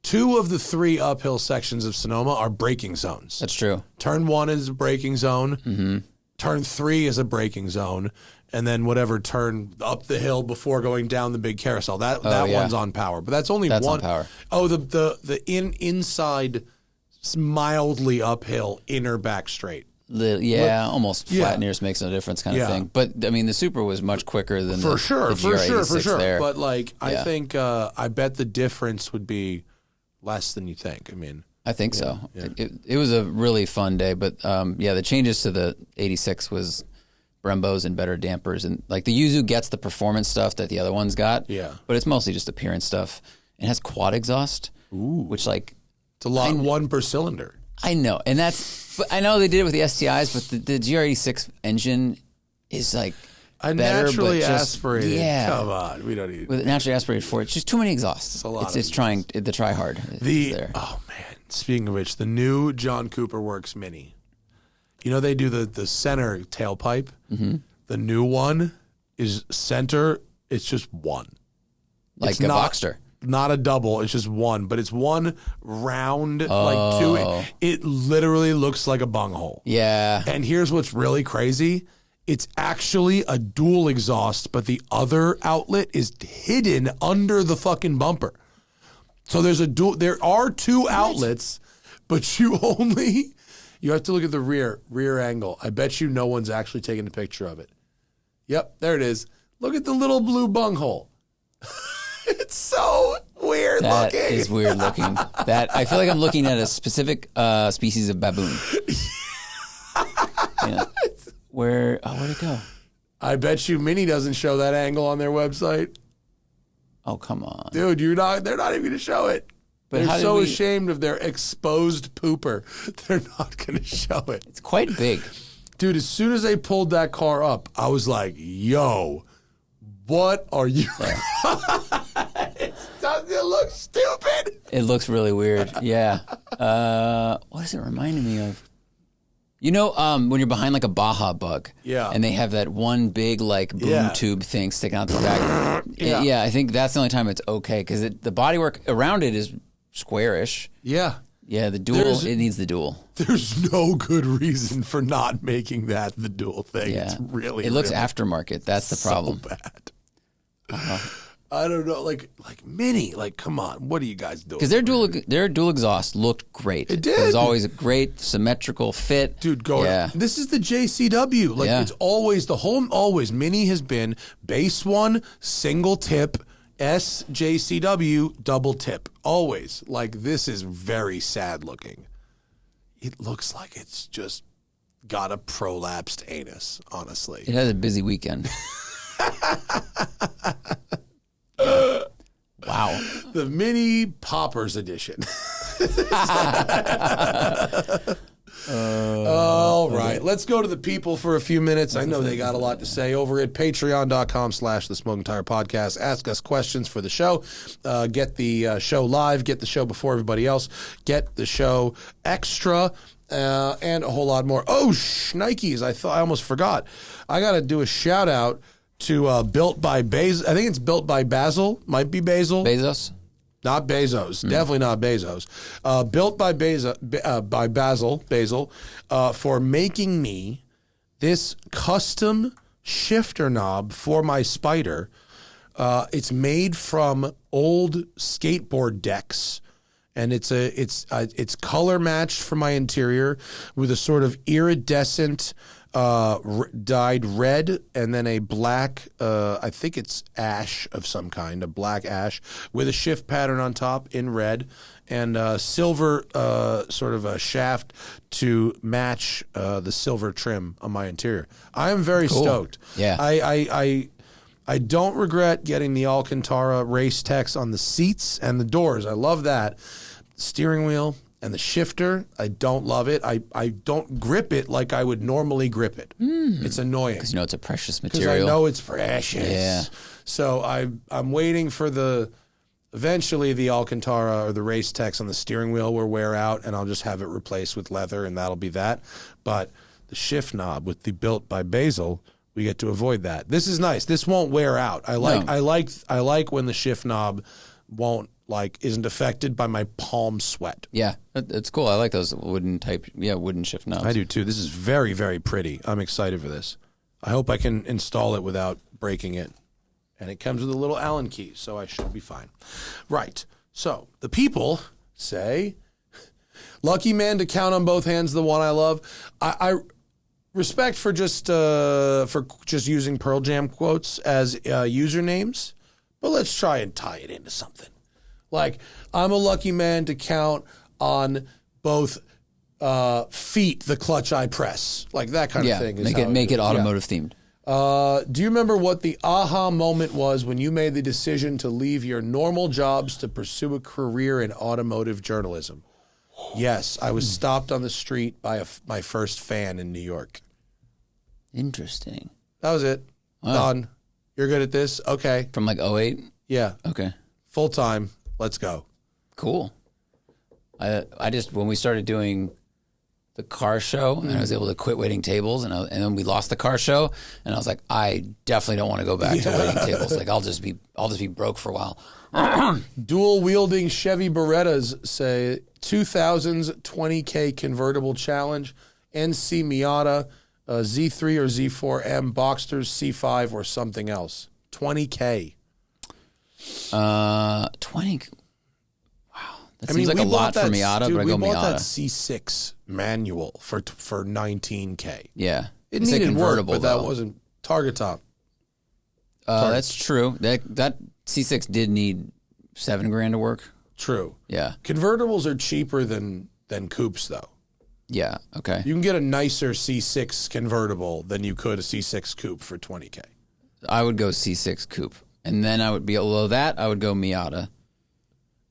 of the three uphill sections of Sonoma are braking zones. That's true. Turn 1 is a braking zone. Turn 3 is a braking zone. And then whatever turn up the hill before going down the big carousel. That one's on power. But that's only one. On power. Oh, the inside mildly uphill inner back straight. Almost flat nearest makes no difference kind of thing. But I mean, the Supra was much quicker than the GR86 there. But like, I think I bet the difference would be less than you think. I mean, I think so. Yeah. It was a really fun day. But the changes to the 86 was Brembos and better dampers, and like the Yuzu gets the performance stuff that the other ones got. Yeah, but it's mostly just appearance stuff. It has quad exhaust, which like. It's a lot, one per cylinder. I know, and but I know they did it with the STIs, but the GR86 engine is like better, naturally but aspirated. Yeah, come on, we don't need with naturally aspirated for it. It's just too many exhausts. It's a lot. It's trying the try hard. Oh man, speaking of which, the new John Cooper Works Mini. They do the center tailpipe. The new one is center. It's just one, like a Boxster. Not a double, it's just one, but it's one round, like two. It literally looks like a bunghole. Yeah. And here's what's really crazy. It's actually a dual exhaust, but the other outlet is hidden under the fucking bumper. So there are two outlets, but you have to look at the rear angle. I bet you no one's actually taken a picture of it. Yep, there it is. Look at the little blue bunghole. It's so weird looking. That is weird looking. I feel like I'm looking at a specific species of baboon. Where'd it go? I bet you Mini doesn't show that angle on their website. Oh, come on. Dude, they're not even going to show it. But they're so ashamed of their exposed pooper. They're not going to show it. It's quite big. Dude, as soon as they pulled that car up, I was like, yo, what are you? Doesn't it look stupid? It looks really weird. Yeah. What is it reminding me of? You know, when you're behind like a Baja Bug, and they have that one big like boom tube thing sticking out the back. Yeah, I think that's the only time it's okay because the bodywork around it is squarish. Yeah. Yeah, the dual, it needs the dual. There's no good reason for not making that the dual thing. Yeah. It's really, it looks aftermarket. That's the problem. So bad. I don't know, like Mini, like come on, what are you guys doing? Because their dual exhaust looked great. It did. It was always a great symmetrical fit. Dude, this is the JCW. Like it's always Mini has been base one, single tip, SJCW, double tip. Always. Like this is very sad looking. It looks like it's just got a prolapsed anus, honestly. It has a busy weekend. Wow. The Mini Poppers edition. All right. Let's go to the people for a few minutes. I know they got a lot to say over at patreon.com/the Smoking Tire Podcast. Ask us questions for the show. Get the show live. Get the show before everybody else. Get the show extra. And a whole lot more. Oh, Nikes. I almost forgot. I got to do a shout out to Built by Basil. I think it's Built by Basil. Might be Basil. Bezos? Not Bezos. Definitely not Bezos. Built by Basil, for making me this custom shifter knob for my Spider. It's made from old skateboard decks. And it's color matched for my interior with a sort of iridescent dyed red and then a black, I think it's ash of some kind, a black ash with a shift pattern on top in red and silver sort of a shaft to match the silver trim on my interior. I am very stoked. Yeah. I don't regret getting the Alcantara race text on the seats and the doors. I love that. Steering wheel and the shifter, I don't love it. I don't grip it like I would normally grip it. It's annoying. Because you know it's a precious material. Because I know it's precious. Yeah. So I'm waiting for eventually the Alcantara or the race text on the steering wheel will wear out and I'll just have it replaced with leather and that'll be that. But the shift knob with the Built by Basil, we get to avoid that. This is nice. This won't wear out. I like when the shift knob isn't affected by my palm sweat. Yeah, it's cool. I like those wooden shift knobs. I do too. This is very, very pretty. I'm excited for this. I hope I can install it without breaking it. And it comes with a little Allen key, so I should be fine. Right. So the people say, lucky man to count on both hands, the one I love. I respect for just using Pearl Jam quotes as usernames, but let's try and tie it into something. Like, I'm a lucky man to count on both feet the clutch I press. Like that kind of thing. Make it automotive themed. Do you remember what the aha moment was when you made the decision to leave your normal jobs to pursue a career in automotive journalism? Yes, I was stopped on the street by my first fan in New York. Interesting. That was it. Wow. Done. You're good at this? Okay. From like 08? Yeah. Okay. Full time. Let's go. Cool. I just, when we started doing the car show and I was able to quit waiting tables and then we lost the car show and I was like, I definitely don't want to go back to waiting tables. Like I'll just be broke for a while. Dual wielding Chevy Berettas say 2000s 20K convertible challenge, NC Miata, Z3 or Z4M, Boxsters, C5 or something else. 20K. 20. Wow. That seems like a lot for Miata, but I go Miata. We bought that C6 manual for 19K. Yeah. It needed work, but that wasn't target top. That's true. That C6 did need $7,000 to work. True. Yeah. Convertibles are cheaper than coupes, though. Yeah. Okay. You can get a nicer C6 convertible than you could a C6 coupe for 20K. I would go C6 coupe. And then I would be below that, I would go Miata.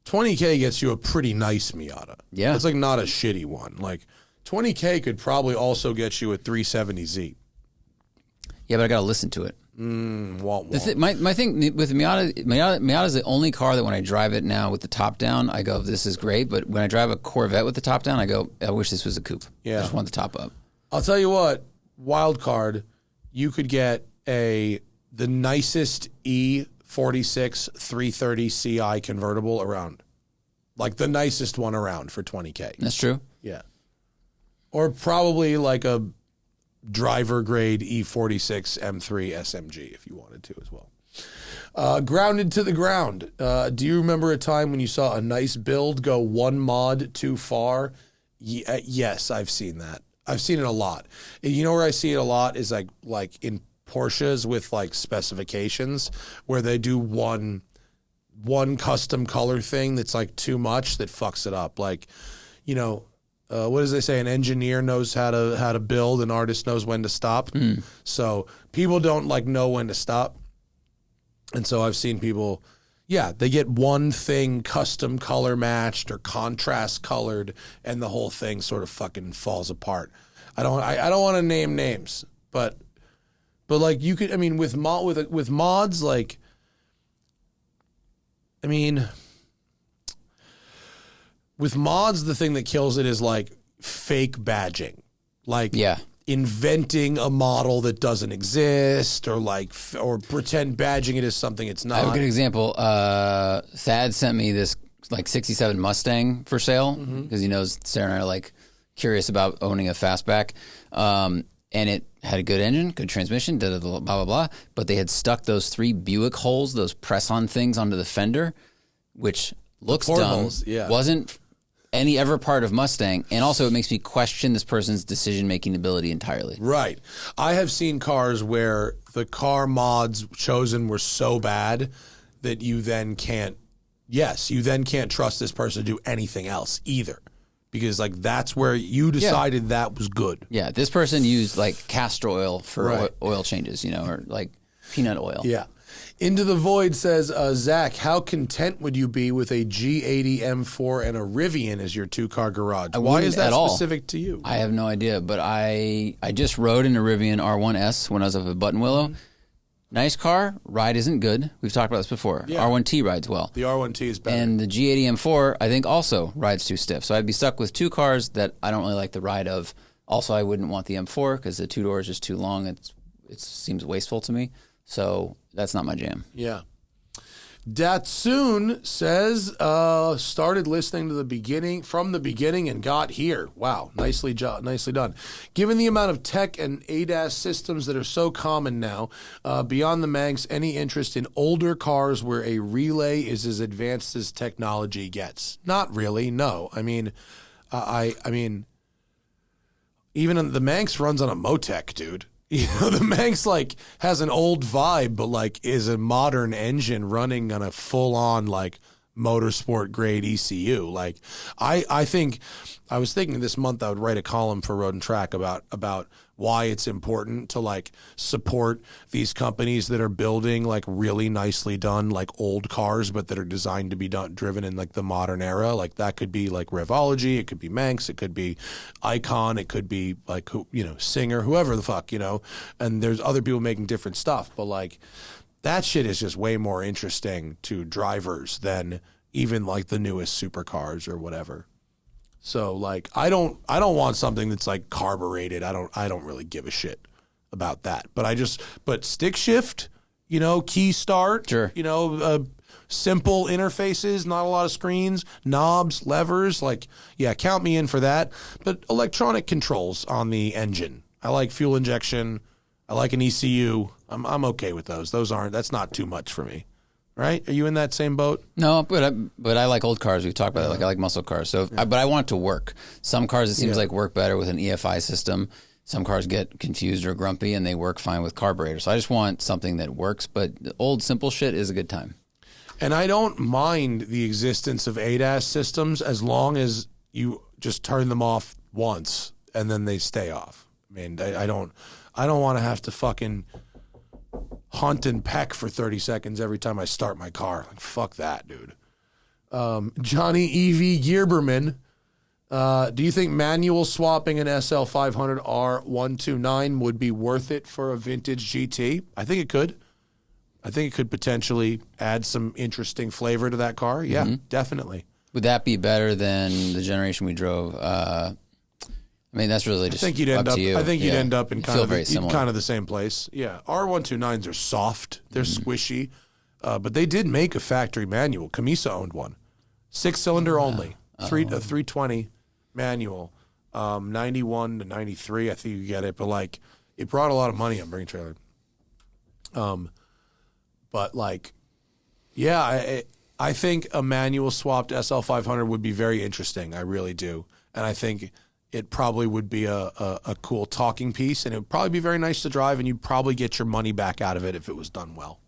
20K gets you a pretty nice Miata. Yeah. It's like not a shitty one. Like 20K could probably also get you a 370Z. Yeah, but I got to listen to it. My thing with Miata is the only car that when I drive it now with the top down, I go, this is great. But when I drive a Corvette with the top down, I go, I wish this was a coupe. Yeah. I just want the top up. I'll tell you what, wild card, you could get the nicest E46 330 CI convertible around. Like the nicest one around for $20K. That's true. Yeah. Or probably like a driver grade E46 M3 SMG if you wanted to as well. Grounded to the ground. Do you remember a time when you saw a nice build go one mod too far? Yes, I've seen that. I've seen it a lot. You know where I see it a lot is like in Porsches with like specifications where they do one custom color thing that's like too much that fucks it up. Like, you know, what does they say? An engineer knows how to build, an artist knows when to stop. So people don't like know when to stop. And so I've seen people, they get one thing custom color matched or contrast colored, and the whole thing sort of fucking falls apart. I don't want to name names, but like you could, I mean, with mods, like, I mean, with mods, the thing that kills it is like fake badging, like inventing a model that doesn't exist, or pretend badging it as something it's not. I have a good example. Thad sent me this like 67 Mustang for sale because he knows Sarah and I are like curious about owning a fastback. And it had a good engine, good transmission, blah, blah, blah. But they had stuck those 3 Buick holes, those press-on things onto the fender, which looks dumb, wasn't any ever part of Mustang. And also it makes me question this person's decision-making ability entirely. Right. I have seen cars where the car mods chosen were so bad that you then can't trust this person to do anything else either. Because like that's where you decided that was good. Yeah, this person used like castor oil for oil changes, you know, or like peanut oil. Yeah. Into the Void says, Zach, how content would you be with a G80 M4 and a Rivian as your 2-car garage? Why is that specific to you? I have no idea, but I just rode in a Rivian R1S when I was up at Button Willow. Nice car. Ride isn't good. We've talked about this before. Yeah. R1T rides well. The R1T is better. And the G80 M4, I think, also rides too stiff. So I'd be stuck with 2 cars that I don't really like the ride of. Also, I wouldn't want the M4 because the 2 doors is too long. It seems wasteful to me. So that's not my jam. Yeah. Datsun says, started listening to from the beginning and got here. Wow, nicely done. Given the amount of tech and ADAS systems that are so common now, beyond the Manx, any interest in older cars where a relay is as advanced as technology gets? Not really, no. I mean, even the Manx runs on a Motec, dude. You know, the Manx like has an old vibe, but like is a modern engine running on a full on like motorsport grade ECU. Like I think I was thinking this month I would write a column for Road and Track about why it's important to like support these companies that are building like really nicely done like old cars, but that are designed to be driven in like the modern era. Like that could be like Revology, it could be Manx, it could be Icon, it could be like Singer, whoever the fuck, and there's other people making different stuff, but like that shit is just way more interesting to drivers than even like the newest supercars or whatever. So like I don't want something that's like carbureted. I don't really give a shit about that. But stick shift, key start, sure. Simple interfaces, not a lot of screens, knobs, levers, count me in for that. But electronic controls on the engine. I like fuel injection. I like an ECU. I'm okay with those. That's not too much for me. Right? Are you in that same boat? No, but I like old cars. We've talked about it. Like I like muscle cars. So, but I want it to work. Some cars it seems like work better with an EFI system. Some cars get confused or grumpy, and they work fine with carburetors. So I just want something that works. But the old simple shit is a good time. And I don't mind the existence of ADAS systems as long as you just turn them off once and then they stay off. I mean, I don't want to have to fucking hunt and peck for 30 seconds every time I start my car. Like, fuck that, dude. Johnny E.V. Gierberman, do you think manual swapping an SL500 R129 would be worth it for a vintage GT? I think it could. I think it could potentially add some interesting flavor to that car. Yeah, definitely. Would that be better than the generation we drove? I mean, that's really I just think you'd end up up. to you. I think you'd end up in kind of the same place. Yeah, R129s are soft. They're squishy, but they did make a factory manual. Camisa owned one, 6-cylinder only, a 320 manual, 91 to 93. I think you get it, but like it brought a lot of money on bringing trailer. But like, yeah, I think a manual swapped SL500 would be very interesting. I really do, and I think it probably would be a cool talking piece, and it would probably be very nice to drive, and you'd probably get your money back out of it if it was done well.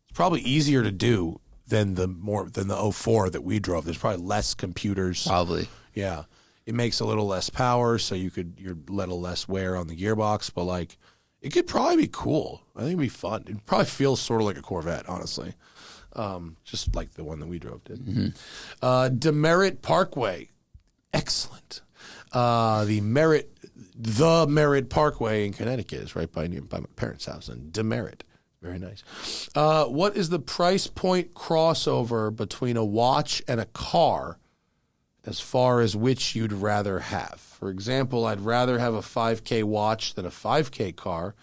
It's probably easier to do than the 04 that we drove. There's probably less computers. Probably. Yeah. It makes a little less power, so you're a little less wear on the gearbox, but like it could probably be cool. I think it'd be fun. It probably feels sort of like a Corvette, honestly. Just like the one that we drove did. Mm-hmm. Demerit Parkway. Excellent. The Merritt Parkway in Connecticut is right by my parents' house in Demerit. Very nice. What is the price point crossover between a watch and a car as far as which you'd rather have? For example, I'd rather have a 5K watch than a 5K car,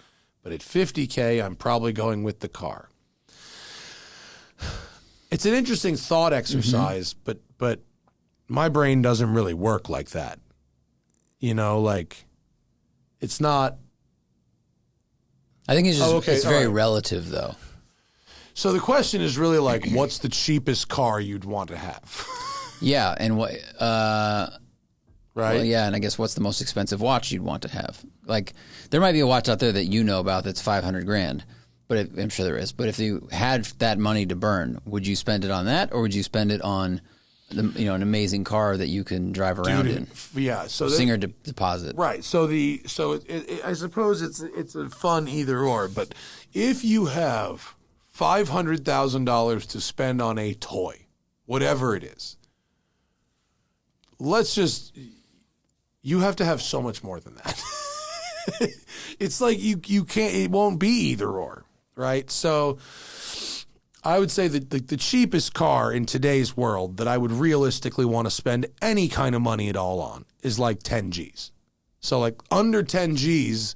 but at 50K, I'm probably going with the car. It's an interesting thought exercise, but my brain doesn't really work like that. You know, like, it's not. I think it's just it's very relative, though. So the question is really like, what's the cheapest car you'd want to have? Yeah, and what? Right. Well, yeah, and I guess what's the most expensive watch you'd want to have? Like, there might be a watch out there that you know about that's $500,000, but I'm sure there is. But if you had that money to burn, would you spend it on that, or would you spend it on an amazing car that you can drive around in? Yeah, so Singer deposit. Right. So I suppose it's a fun either or. But if you have $500,000 to spend on a toy, whatever it is, you have to have so much more than that. It's like you can't. It won't be either or, right? So I would say that the cheapest car in today's world that I would realistically want to spend any kind of money at all on is like 10 G's. So like under 10 G's,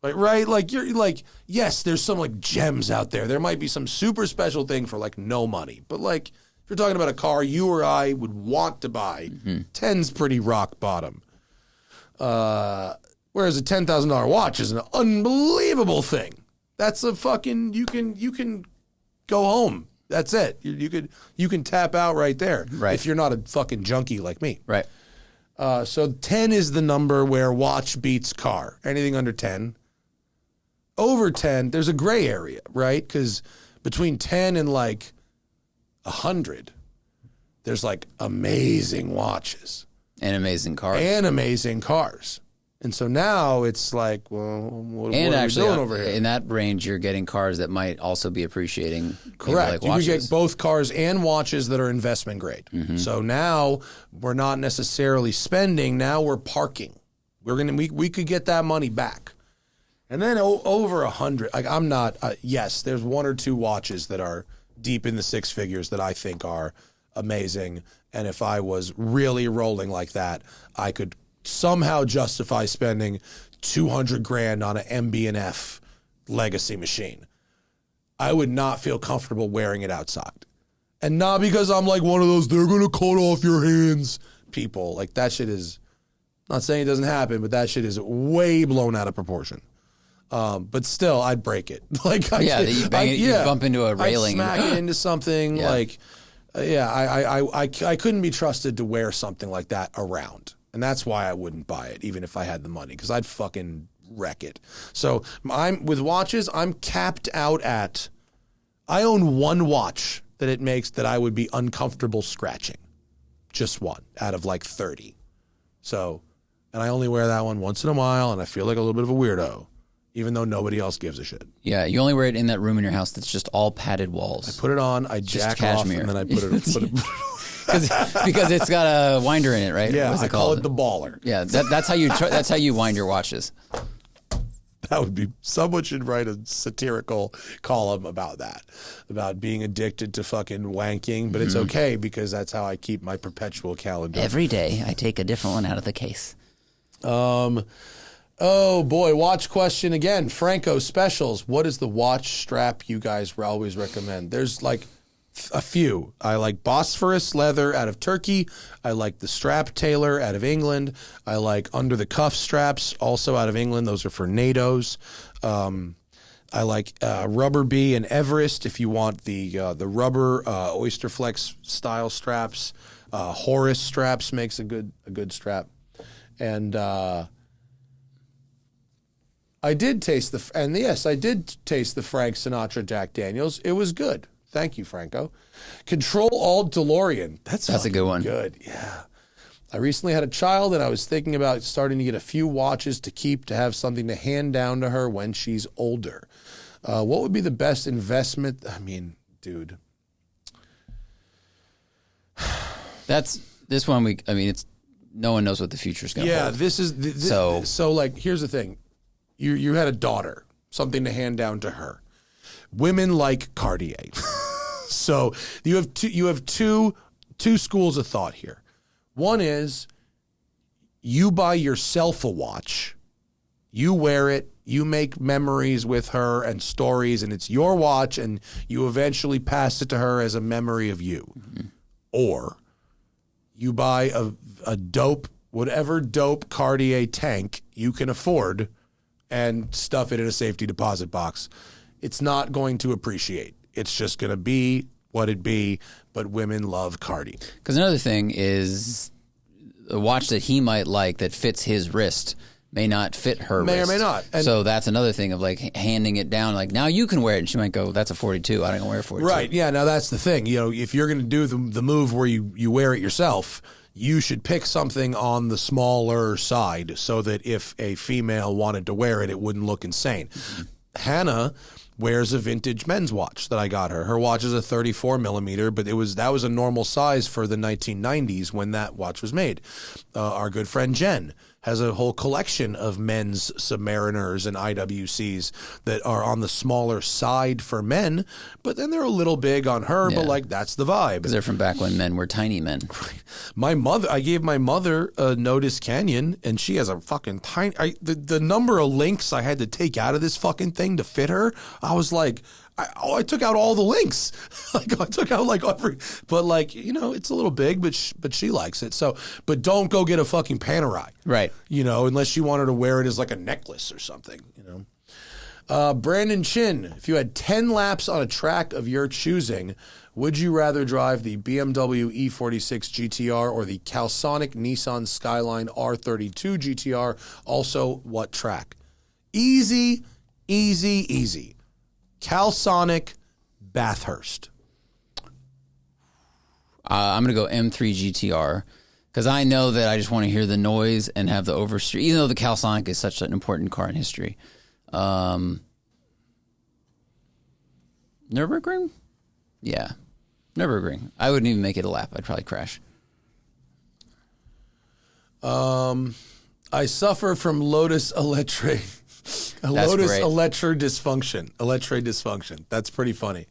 like, right? Like you're like, yes, there's some like gems out there. There might be some super special thing for like no money, but like if you're talking about a car you or I would want to buy, 10's pretty rock bottom. Whereas a $10,000 watch is an unbelievable thing. That's a fucking, you can go home. That's it. You can tap out right there. Right. If you're not a fucking junkie like me. Right. So 10 is the number where watch beats car. Anything under 10. Over 10, there's a gray area, right? Because between 10 and like 100, there's like amazing watches. And amazing cars. And amazing cars. And so now it's like, well, what and are actually, we doing over here? In that range, you're getting cars that might also be appreciating. Correct. Like you can get both cars and watches that are investment grade. Mm-hmm. So now we're not necessarily spending. Now we're parking. We could get that money back. And then over 100. Like I'm not. Yes, there's one or two watches that are deep in the six figures that I think are amazing. And if I was really rolling like that, I could somehow justify spending $200,000 on an MB&F legacy machine. I would not feel comfortable wearing it outside. And not because I'm like one of those, they're going to cut off your hands people. Like that shit is, not saying it doesn't happen, but that shit is way blown out of proportion. But still, I'd break it. Like, you bump into a railing. I'd smack it into something. Yeah. Like, I couldn't be trusted to wear something like that around. And that's why I wouldn't buy it, even if I had the money, because I'd fucking wreck it. So with watches, I'm capped out at, I own one watch that it makes that I would be uncomfortable scratching. Just one out of like 30. So, and I only wear that one once in a while, and I feel like a little bit of a weirdo, even though nobody else gives a shit. Yeah, you only wear it in that room in your house that's just all padded walls. I put it on, I jack cashmere. off, and then I put it because it's got a winder in it, right? Yeah, I call it the baller. Yeah, that's how you wind your watches. That would be, someone should write a satirical column about that, about being addicted to fucking wanking, but it's okay because that's how I keep my perpetual calendar. Every day I take a different one out of the case. Oh boy, watch question again. Franco specials. What is the watch strap you guys always recommend? There's like a few. I like Bosphorus leather out of Turkey. I like the strap tailor out of England. I like under the cuff straps also out of England. Those are for NATO's. I like Rubber Bee and Everest if you want the rubber Oyster Flex style straps. Horus straps makes a good strap. And I did taste the Frank Sinatra Jack Daniels. It was good. Thank you, Franco. Control Alt DeLorean. That's a good one. Good, yeah. I recently had a child, and I was thinking about starting to get a few watches to keep to have something to hand down to her when she's older. What would be the best investment? I mean, dude. That's this one. It's no one knows what the future's going to hold. Yeah, this is so like. Here's the thing. You had a daughter, something to hand down to her. Women like Cartier. So you have two schools of thought here. One is you buy yourself a watch, you wear it, you make memories with her and stories, and it's your watch, and you eventually pass it to her as a memory of you. Mm-hmm. Or you buy a dope, whatever dope Cartier tank you can afford, and stuff it in a safety deposit box. It's not going to appreciate. It's just going to be what it be, but women love Cardi. Because another thing is a watch that he might like that fits his wrist may not fit her may wrist. Or may not. And so that's another thing of like handing it down, like now you can wear it. And she might go, that's a 42. I don't wear a 42. Right, yeah, now that's the thing. You know, if you're going to do the move where you wear it yourself, you should pick something on the smaller side so that if a female wanted to wear it, it wouldn't look insane. Mm-hmm. Hannah wears a vintage men's watch that I got her. Her watch is a 34 millimeter, but that was a normal size for the 1990s when that watch was made. Our good friend Jen has a whole collection of men's Submariners and IWCs that are on the smaller side for men, but then they're a little big on her, but like that's the vibe. Because they're from back when men were tiny men. I gave my mother a Notice Canyon, and she has a fucking tiny, the number of links I had to take out of this fucking thing to fit her, I was like, I took out all the links. Like I took out like every, but like, you know, it's a little big, but she likes it. So, but don't go get a fucking Panerai. Right. You know, unless you wanted to wear it as like a necklace or something, you know. Brandon Chin, if you had 10 laps on a track of your choosing, would you rather drive the BMW E46 GTR or the Calsonic Nissan Skyline R32 GTR? Also, what track? Easy. Calsonic Bathurst. I'm going to go M3 GTR because I know that I just want to hear the noise and have the oversteer, even though the Calsonic is such an important car in history. Nürburgring? Yeah. Nürburgring. I wouldn't even make it a lap. I'd probably crash. I suffer from Lotus Electre. Electre dysfunction. That's pretty funny.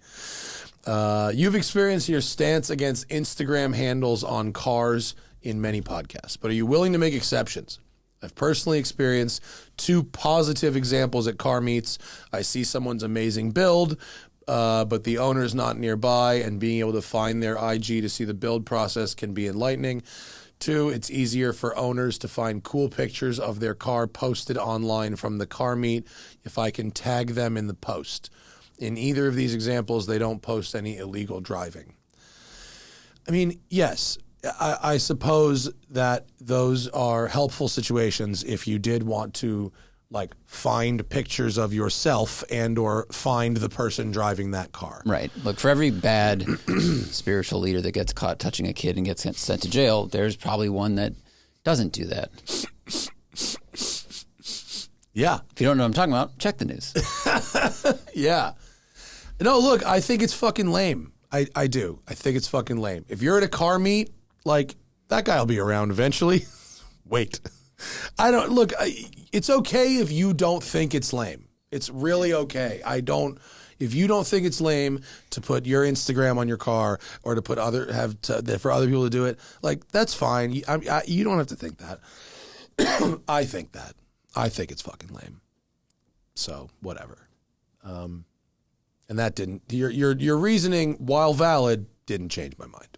You've experienced your stance against Instagram handles on cars in many podcasts, but are you willing to make exceptions? I've personally experienced 2 positive examples at car meets. I see someone's amazing build, but the owner's not nearby, and being able to find their IG to see the build process can be enlightening. 2, it's easier for owners to find cool pictures of their car posted online from the car meet if I can tag them in the post. In either of these examples, they don't post any illegal driving. I mean, yes, I suppose that those are helpful situations if you did want to like find pictures of yourself and or find the person driving that car. Right. Look, for every bad spiritual leader that gets caught touching a kid and gets sent to jail, there's probably one that doesn't do that. Yeah. If you don't know what I'm talking about, check the news. Yeah. No, look, I think it's fucking lame. I do. I think it's fucking lame. If you're at a car meet, like, that guy will be around eventually. Wait. It's okay if you don't think it's lame. It's really okay. If you don't think it's lame to put your Instagram on your car or to put for other people to do it, like, that's fine. You don't have to think that. I think that. I think it's fucking lame. So whatever. And that didn't. Your reasoning, while valid, didn't change my mind.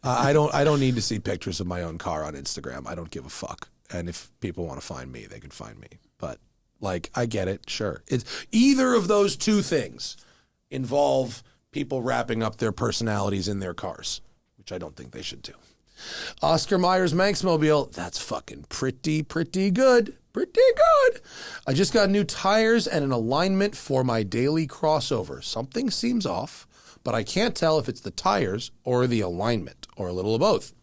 I don't need to see pictures of my own car on Instagram. I don't give a fuck. And if people want to find me, they can find me. But like, I get it. Sure, it's either of those two things involve people wrapping up their personalities in their cars, which I don't think they should do. Oscar Myers Manxmobile, that's fucking pretty good. Pretty good. I just got new tires and an alignment for my daily crossover. Something seems off, but I can't tell if it's the tires or the alignment or a little of both.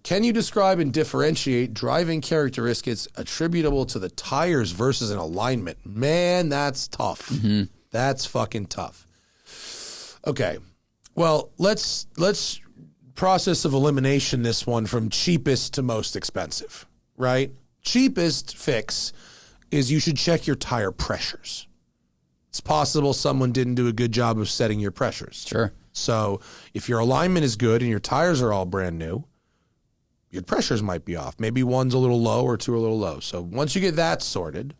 Can you describe and differentiate driving characteristics attributable to the tires versus an alignment? Man, that's tough. Mm-hmm. That's fucking tough. Okay. Well, let's process of elimination this one from cheapest to most expensive, right? Cheapest fix is you should check your tire pressures. It's possible someone didn't do a good job of setting your pressures. Sure. So if your alignment is good and your tires are all brand new, your pressures might be off. Maybe one's a little low or two are a little low. So once you get that sorted,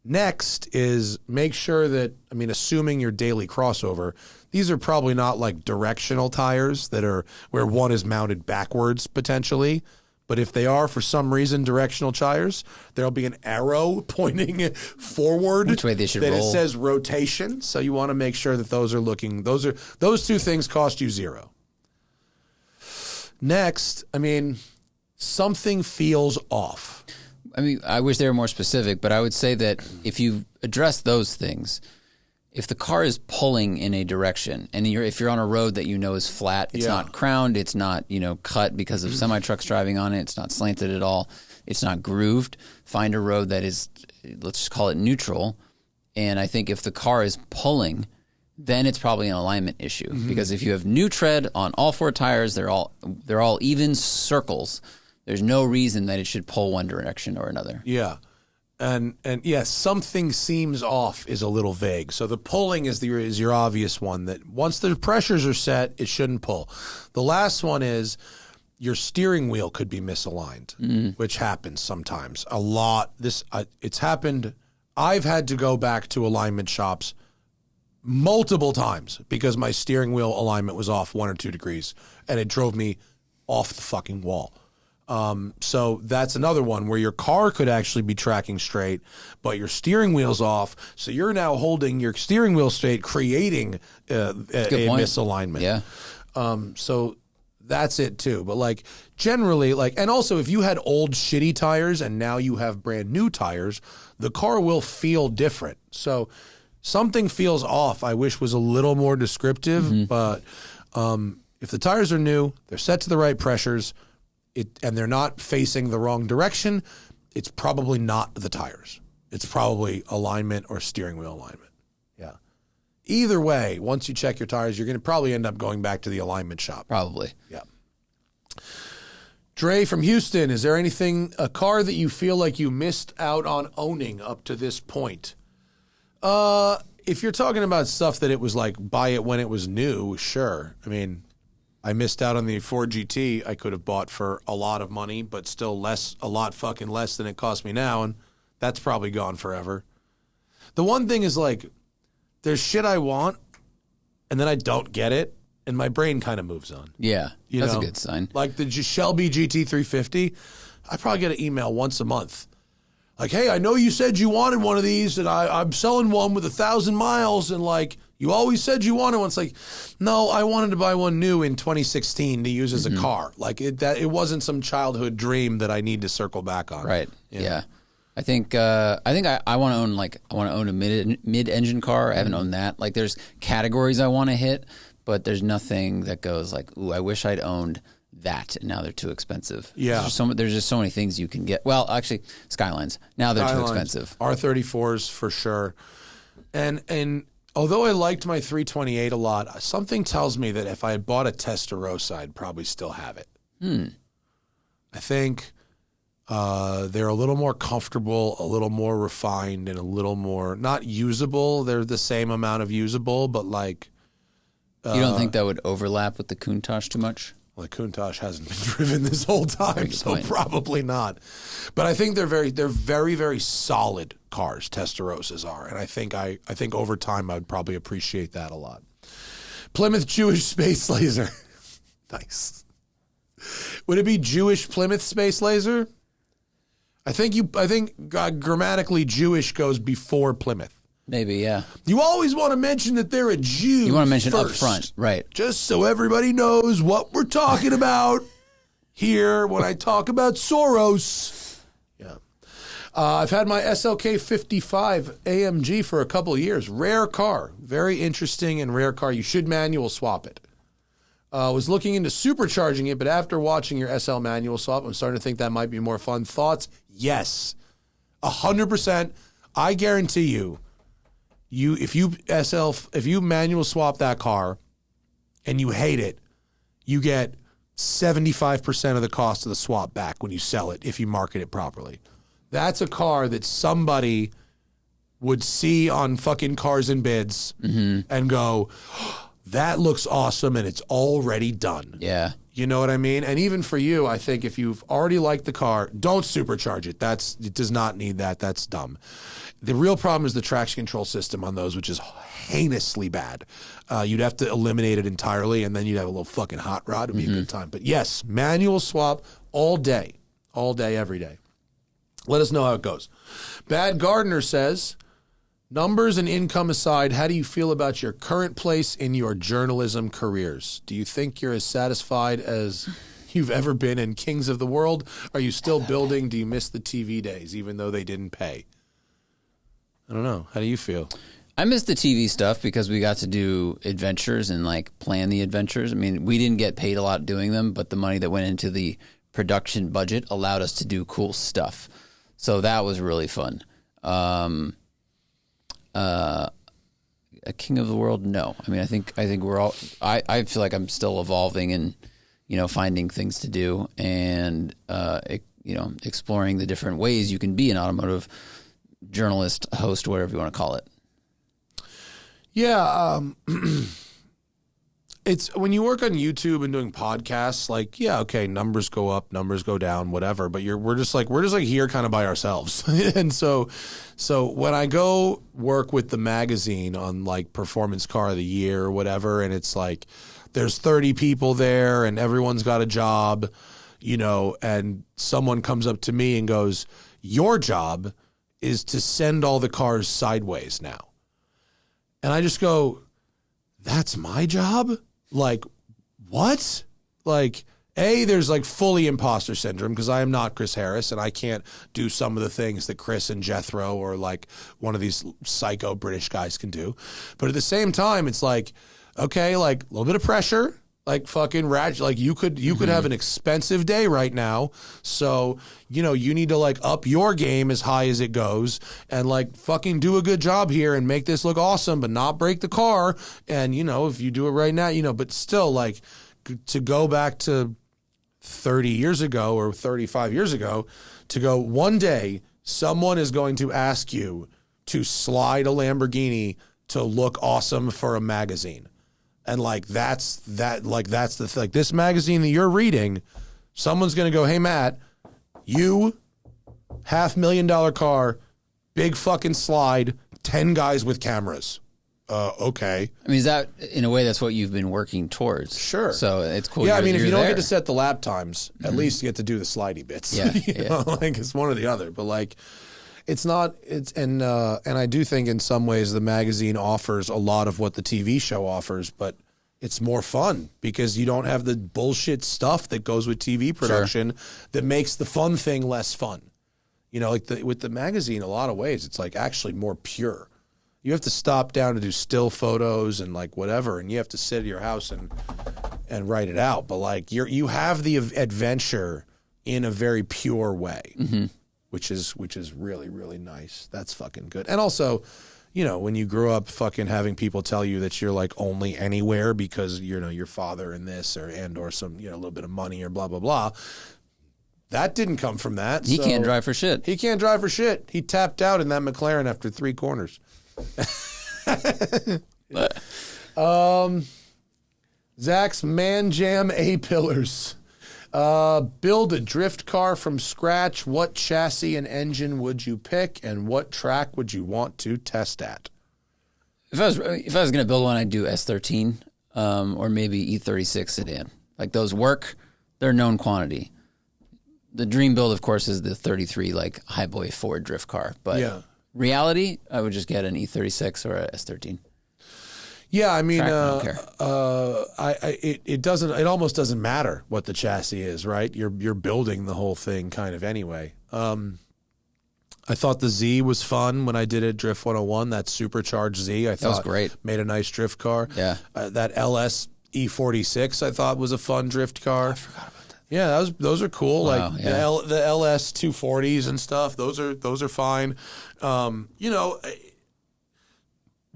next is make sure that, assuming your daily crossover, these are probably not like directional tires that are where one is mounted backwards potentially. But if they are, for some reason, directional tires, there'll be an arrow pointing forward. Which way they should roll. It says rotation. So you want to make sure that those two things cost you zero. Next, something feels off. I wish they were more specific, but I would say that if you address those things, if the car is pulling in a direction and if you're on a road that you know is flat, it's not crowned, it's not, cut because of semi-trucks driving on it, it's not slanted at all, it's not grooved, find a road that is, let's just call it neutral. And I think if the car is pulling, then it's probably an alignment issue. Mm-hmm. Because if you have new tread on all four tires, they're all even circles. There's no reason that it should pull one direction or another. Yeah. And yes, something seems off is a little vague. So the pulling is your obvious one, that once the pressures are set, it shouldn't pull. The last one is your steering wheel could be misaligned, which happens sometimes. A lot. It's happened. I've had to go back to alignment shops multiple times because my steering wheel alignment was off 1 or 2 degrees, and it drove me off the fucking wall. So that's another one where your car could actually be tracking straight, but your steering wheel's off. So you're now holding your steering wheel straight, creating a misalignment. Yeah. So that's it too. But generally, and also if you had old shitty tires and now you have brand new tires, the car will feel different. So something feels off. I wish was a little more descriptive, but if the tires are new, they're set to the right pressures, and they're not facing the wrong direction, it's probably not the tires. It's probably alignment or steering wheel alignment. Yeah. Either way, once you check your tires, you're going to probably end up going back to the alignment shop. Probably. Yeah. Dre from Houston, is there a car that you feel like you missed out on owning up to this point? If you're talking about stuff that it was like buy it when it was new, sure. I missed out on the Ford GT I could have bought for a lot of money, but still a lot fucking less than it cost me now, and that's probably gone forever. The one thing is there's shit I want, and then I don't get it, and my brain kind of moves on. Yeah, that's a good sign. Like the Shelby GT350, I probably get an email once a month. Hey, I know you said you wanted one of these, and I'm selling one with 1,000 miles, and you always said you wanted one. It's no, I wanted to buy one new in 2016 to use as a car. It wasn't some childhood dream that I need to circle back on. Right. Yeah. I think I want to own a mid-engine car. I haven't owned that. There's categories I want to hit, but there's nothing that goes ooh, I wish I'd owned that, and now they're too expensive. Yeah. There's just so many things you can get. Well, actually, Skylines. Now they're too expensive. R34s for sure. And although I liked my 328 a lot, something tells me that if I had bought a Testarossa, I'd probably still have it. I think they're a little more comfortable, a little more refined, and a little more, not usable. They're the same amount of usable, but you don't think that would overlap with the Countach too much? Well, the Countach hasn't been driven this whole time, so probably not. But I think they're very, very solid cars. Testarossas are, and I think over time I would probably appreciate that a lot. Plymouth Jewish Space Laser, nice. Would it be Jewish Plymouth Space Laser? I think grammatically Jewish goes before Plymouth. Maybe, yeah. You always want to mention that they're a Jew. You want to mention first, up front, right? Just so everybody knows what we're talking about here when I talk about Soros. Yeah. I've had my SLK 55 AMG for a couple of years. Rare car. Very interesting and rare car. You should manual swap it. Was looking into supercharging it, but after watching your SL manual swap, I'm starting to think that might be more fun. Thoughts? Yes. 100%. I guarantee you, if you manual swap that car and you hate it, you get 75% of the cost of the swap back when you sell it if you market it properly. That's a car that somebody would see on fucking Cars and Bids and go, oh, that looks awesome and it's already done. Yeah. You know what I mean? And even for you, I think if you've already liked the car, don't supercharge it. It does not need that. That's dumb. The real problem is the traction control system on those, which is heinously bad. You'd have to eliminate it entirely, and then you'd have a little fucking hot rod. It would be a good time. But yes, manual swap all day, every day. Let us know how it goes. Bad Gardener says, numbers and income aside, how do you feel about your current place in your journalism careers? Do you think you're as satisfied as you've ever been in Kings of the World? Are you still building? Do you miss the TV days, even though they didn't pay? I don't know. How do you feel? I miss the TV stuff because we got to do adventures and like plan the adventures. I mean, we didn't get paid a lot doing them, but the money that went into the production budget allowed us to do cool stuff. So that was really fun. A King of the World? No. I mean, I think we're all, I feel like I'm still evolving and, finding things to do and, exploring the different ways you can be an automotive journalist, host, whatever you want to call it. Yeah. It's when you work on YouTube and doing podcasts, like, yeah, okay, numbers go up, numbers go down, whatever, but we're just here kind of by ourselves. And so when I go work with the magazine on like Performance Car of the Year or whatever, and it's like there's 30 people there and everyone's got a job, and someone comes up to me and goes, your job is to send all the cars sideways now. And I just go, that's my job? Like, what? Like, there's like fully imposter syndrome because I am not Chris Harris and I can't do some of the things that Chris and Jethro or like one of these psycho British guys can do. But at the same time, it's like, okay, like a little bit of pressure. Like fucking like you could have an expensive day right now. So, you need to like up your game as high as it goes and like fucking do a good job here and make this look awesome, but not break the car. And, if you do it right now, but still like to go back to 30 years ago or 35 years ago to go one day, someone is going to ask you to slide a Lamborghini to look awesome for a magazine. And that's the thing. Like this magazine that you're reading, someone's going to go, hey, Matt, you $500,000 car, big fucking slide, 10 guys with cameras. Okay. I mean, is that in a way that's what you've been working towards? Sure. So it's cool. Yeah, I mean, if you don't get to set the lap times, at least you get to do the slidey bits. Yeah. Like it's one or the other. But like, it's not. And I do think in some ways the magazine offers a lot of what the TV show offers, but it's more fun because you don't have the bullshit stuff that goes with TV production that makes the fun thing less fun. Like with the magazine, a lot of ways it's like actually more pure. You have to stop down to do still photos and like whatever, and you have to sit at your house and write it out. But like you have the adventure in a very pure way, which is really, really nice. That's fucking good. And also, when you grew up fucking having people tell you that you're like only anywhere because your father and this or some a little bit of money or blah blah blah. That didn't come from that. He can't drive for shit. He can't drive for shit. He tapped out in that McLaren after 3 corners. Zach's Man Jam A-Pillars. Build a drift car from scratch. What chassis and engine would you pick, and what track would you want to test at? If I was going to build one, I'd do S13 or maybe E36 sedan. Like those work. They're known quantity. The dream build, of course, is the 33 like highboy Ford drift car. But reality, I would just get an E36 or a S13. Yeah, I mean, Track, I don't care. it almost doesn't matter what the chassis is, right? You're building the whole thing kind of anyway. I thought the Z was fun when I did it Drift 101. That supercharged Z, I thought was great. Made a nice drift car. Yeah. That LS E46 I thought was a fun drift car. I forgot about that. Yeah, those are cool. Wow, like yeah. the LS 240s and stuff. Those are fine. You know,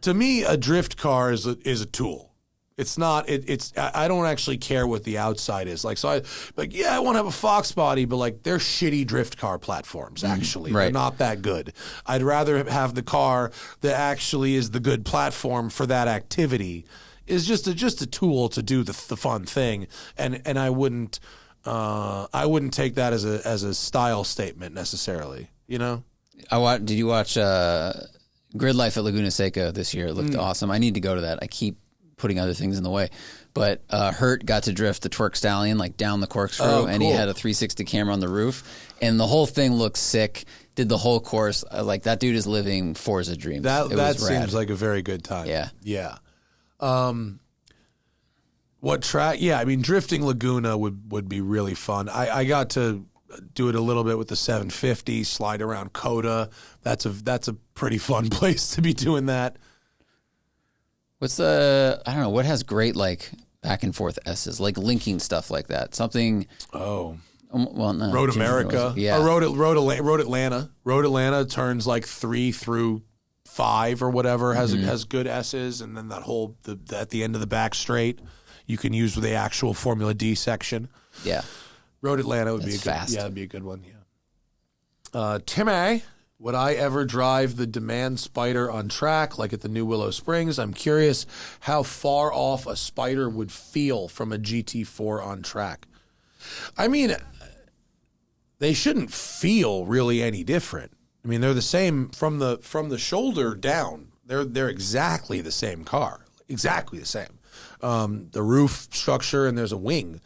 to me, a drift car is a tool. It's not. It's. I don't actually care what the outside is like. So I want to have a Fox body, but like they're shitty drift car platforms. Actually, right. They're not that good. I'd rather have the car that actually is the good platform for that activity. Is just a tool to do the fun thing, and I wouldn't take that as a style statement necessarily. You know. Did you watch Grid Life at Laguna Seca this year? It looked awesome. I need to go to that. I keep putting other things in the way. But Hurt got to drift the Twerk Stallion like down the corkscrew, and he had a 360 camera on the roof, and the whole thing looked sick. Did the whole course. Like that dude is living Forza dreams. That seems like a very good time. Yeah. Yeah. What track? Yeah, I mean, drifting Laguna would be really fun. I got to do it a little bit with the 750, slide around Coda. That's a pretty fun place to be doing that. What's I don't know, what has great like back and forth S's, like linking stuff like that? Something. Oh. Well, no. Road America. Yeah. Road Atlanta. Road Atlanta turns like 3 through 5 or whatever has good S's, and then that whole at the end of the back straight you can use with the actual Formula D section. Yeah. Road Atlanta would be a good, fast. Yeah, it'd be a good one. Yeah. Timmy, would I ever drive the Demand Spider on track like at the new Willow Springs? I'm curious how far off a Spider would feel from a GT4 on track. I mean, they shouldn't feel really any different. I mean, they're the same from the shoulder down. They're exactly the same car, exactly the same. The roof structure, and there's a wing.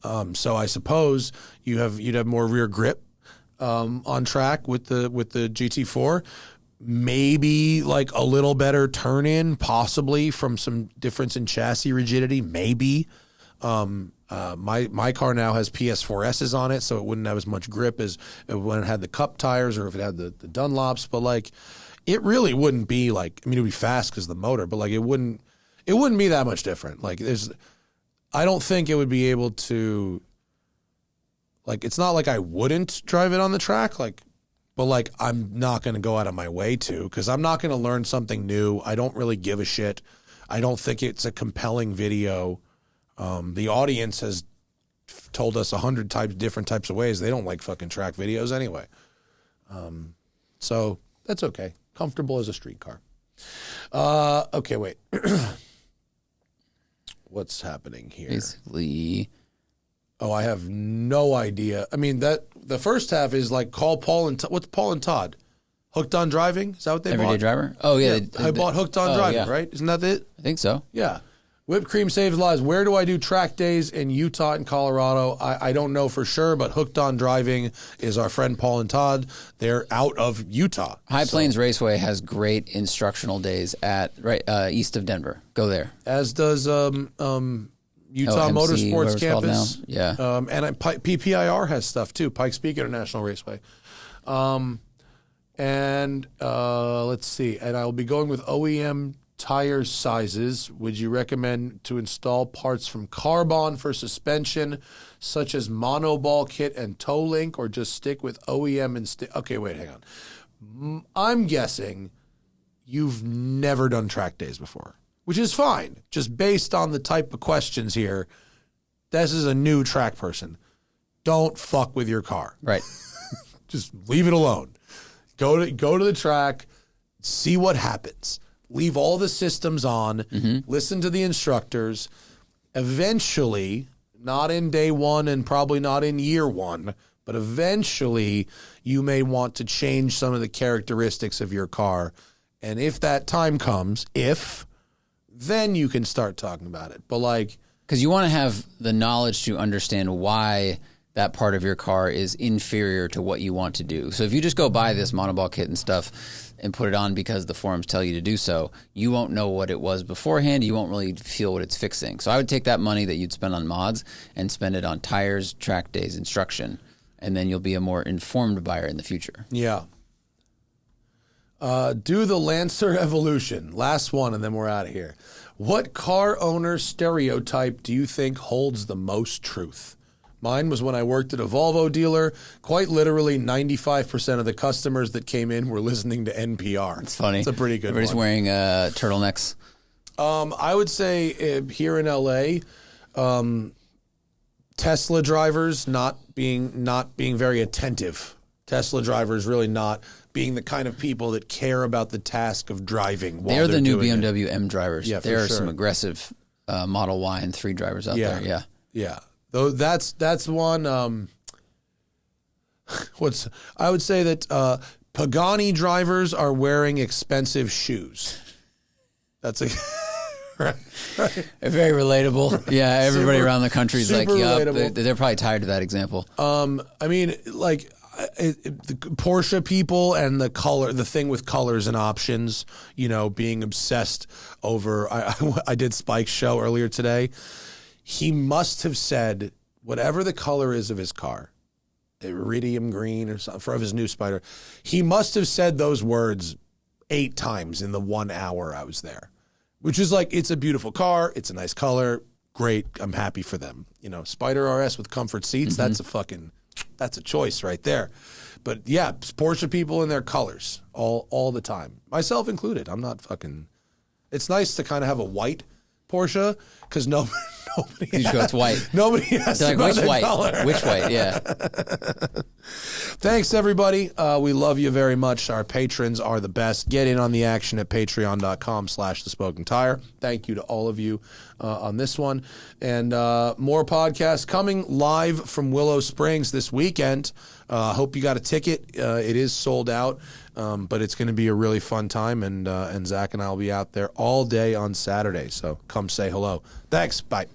So I suppose you'd have more rear grip on track with the GT4. Maybe like a little better turn in, possibly from some difference in chassis rigidity. Maybe. My car now has PS4S's on it, so it wouldn't have as much grip as when it had the cup tires or if it had the Dunlops. But like, it really wouldn't be like. I mean, it would be fast because of the motor, but like it wouldn't be that much different. Like I don't think it would be able to. Like, it's not like I wouldn't drive it on the track, like, but like I'm not going to go out of my way to, because I'm not going to learn something new. I don't really give a shit. I don't think it's a compelling video. The audience has told us 100 different types of ways they don't like fucking track videos anyway. So that's okay. Comfortable as a street car. Okay, wait. What's happening here? Basically. Oh, I have no idea. I mean, the first half is like call Paul and what's Paul and Todd? Hooked on Driving? Is that what they Everyday bought? Driver? Oh, yeah. I bought Hooked on Driving, right? Isn't that it? I think so. Yeah. Whipped Cream Saves Lives. Where do I do track days in Utah and Colorado? I don't know for sure, but Hooked on Driving is our friend Paul and Todd. They're out of Utah. High Plains Raceway has great instructional days at east of Denver. Go there. As does Utah MC, Motorsports Campus. Yeah. And PPIR has stuff too, Pikes Peak International Raceway. And let's see. And I'll be going with OEM tire sizes. Would you recommend to install parts from Carbon for suspension, such as monoball kit and toe link, or just stick with OEM and Okay, wait, hang on. I'm guessing you've never done track days before, which is fine. Just based on the type of questions here, this is a new track person. Don't fuck with your car. Right. Just leave it alone. Go to the track, see what happens. Leave all the systems on, listen to the instructors. eventually, not in day one and probably not in year one, but eventually you may want to change some of the characteristics of your car. And if that time comes, then you can start talking about it. But like, because you want to have the knowledge to understand why that part of your car is inferior to what you want to do. So if you just go buy this monoball kit and stuff and put it on because the forums tell you to do so, you won't know what it was beforehand. You won't really feel what it's fixing. So I would take that money that you'd spend on mods and spend it on tires, track days, instruction, and then you'll be a more informed buyer in the future. Yeah. Do the Lancer Evolution. Last one, and then we're out of here. What car owner stereotype do you think holds the most truth? Mine was when I worked at a Volvo dealer. Quite literally, 95% of the customers that came in were listening to NPR. It's funny. It's a pretty good Everybody's one. wearing turtlenecks. I would say here in LA, Tesla drivers not being very attentive. Tesla drivers really not being the kind of people that care about the task of driving. While They're the new doing BMW M drivers. Yeah, there are sure. some aggressive Model Y and 3 drivers out there. Yeah. Yeah. Though that's one. I would say that Pagani drivers are wearing expensive shoes. That's a right. Very relatable. Yeah, everybody around the country is like, yeah, relatable. they're probably tired of that example. I mean, like the Porsche people and the color, the thing with colors and options, being obsessed over. I did Spike's show earlier today. He must have said whatever the color is of his car, iridium green or something, of his new Spider. He must have said those words 8 times in the 1 hour I was there, which is like, it's a beautiful car. It's a nice color. Great. I'm happy for them. Spider RS with comfort seats. Mm-hmm. That's a choice right there. But yeah, Porsche people in their colors all the time, myself included. I'm not fucking, it's nice to kind of have a white Porsche because nobody It's white. Nobody has They're to like, know which the white? color. Which white? Yeah. Thanks, everybody. We love you very much. Our patrons are the best. Get in on the action at patreon.com/thespokentire. Thank you to all of you on this one. And more podcasts coming live from Willow Springs this weekend. Hope you got a ticket. It is sold out, but it's going to be a really fun time. And Zach and I will be out there all day on Saturday. So come say hello. Thanks. Bye.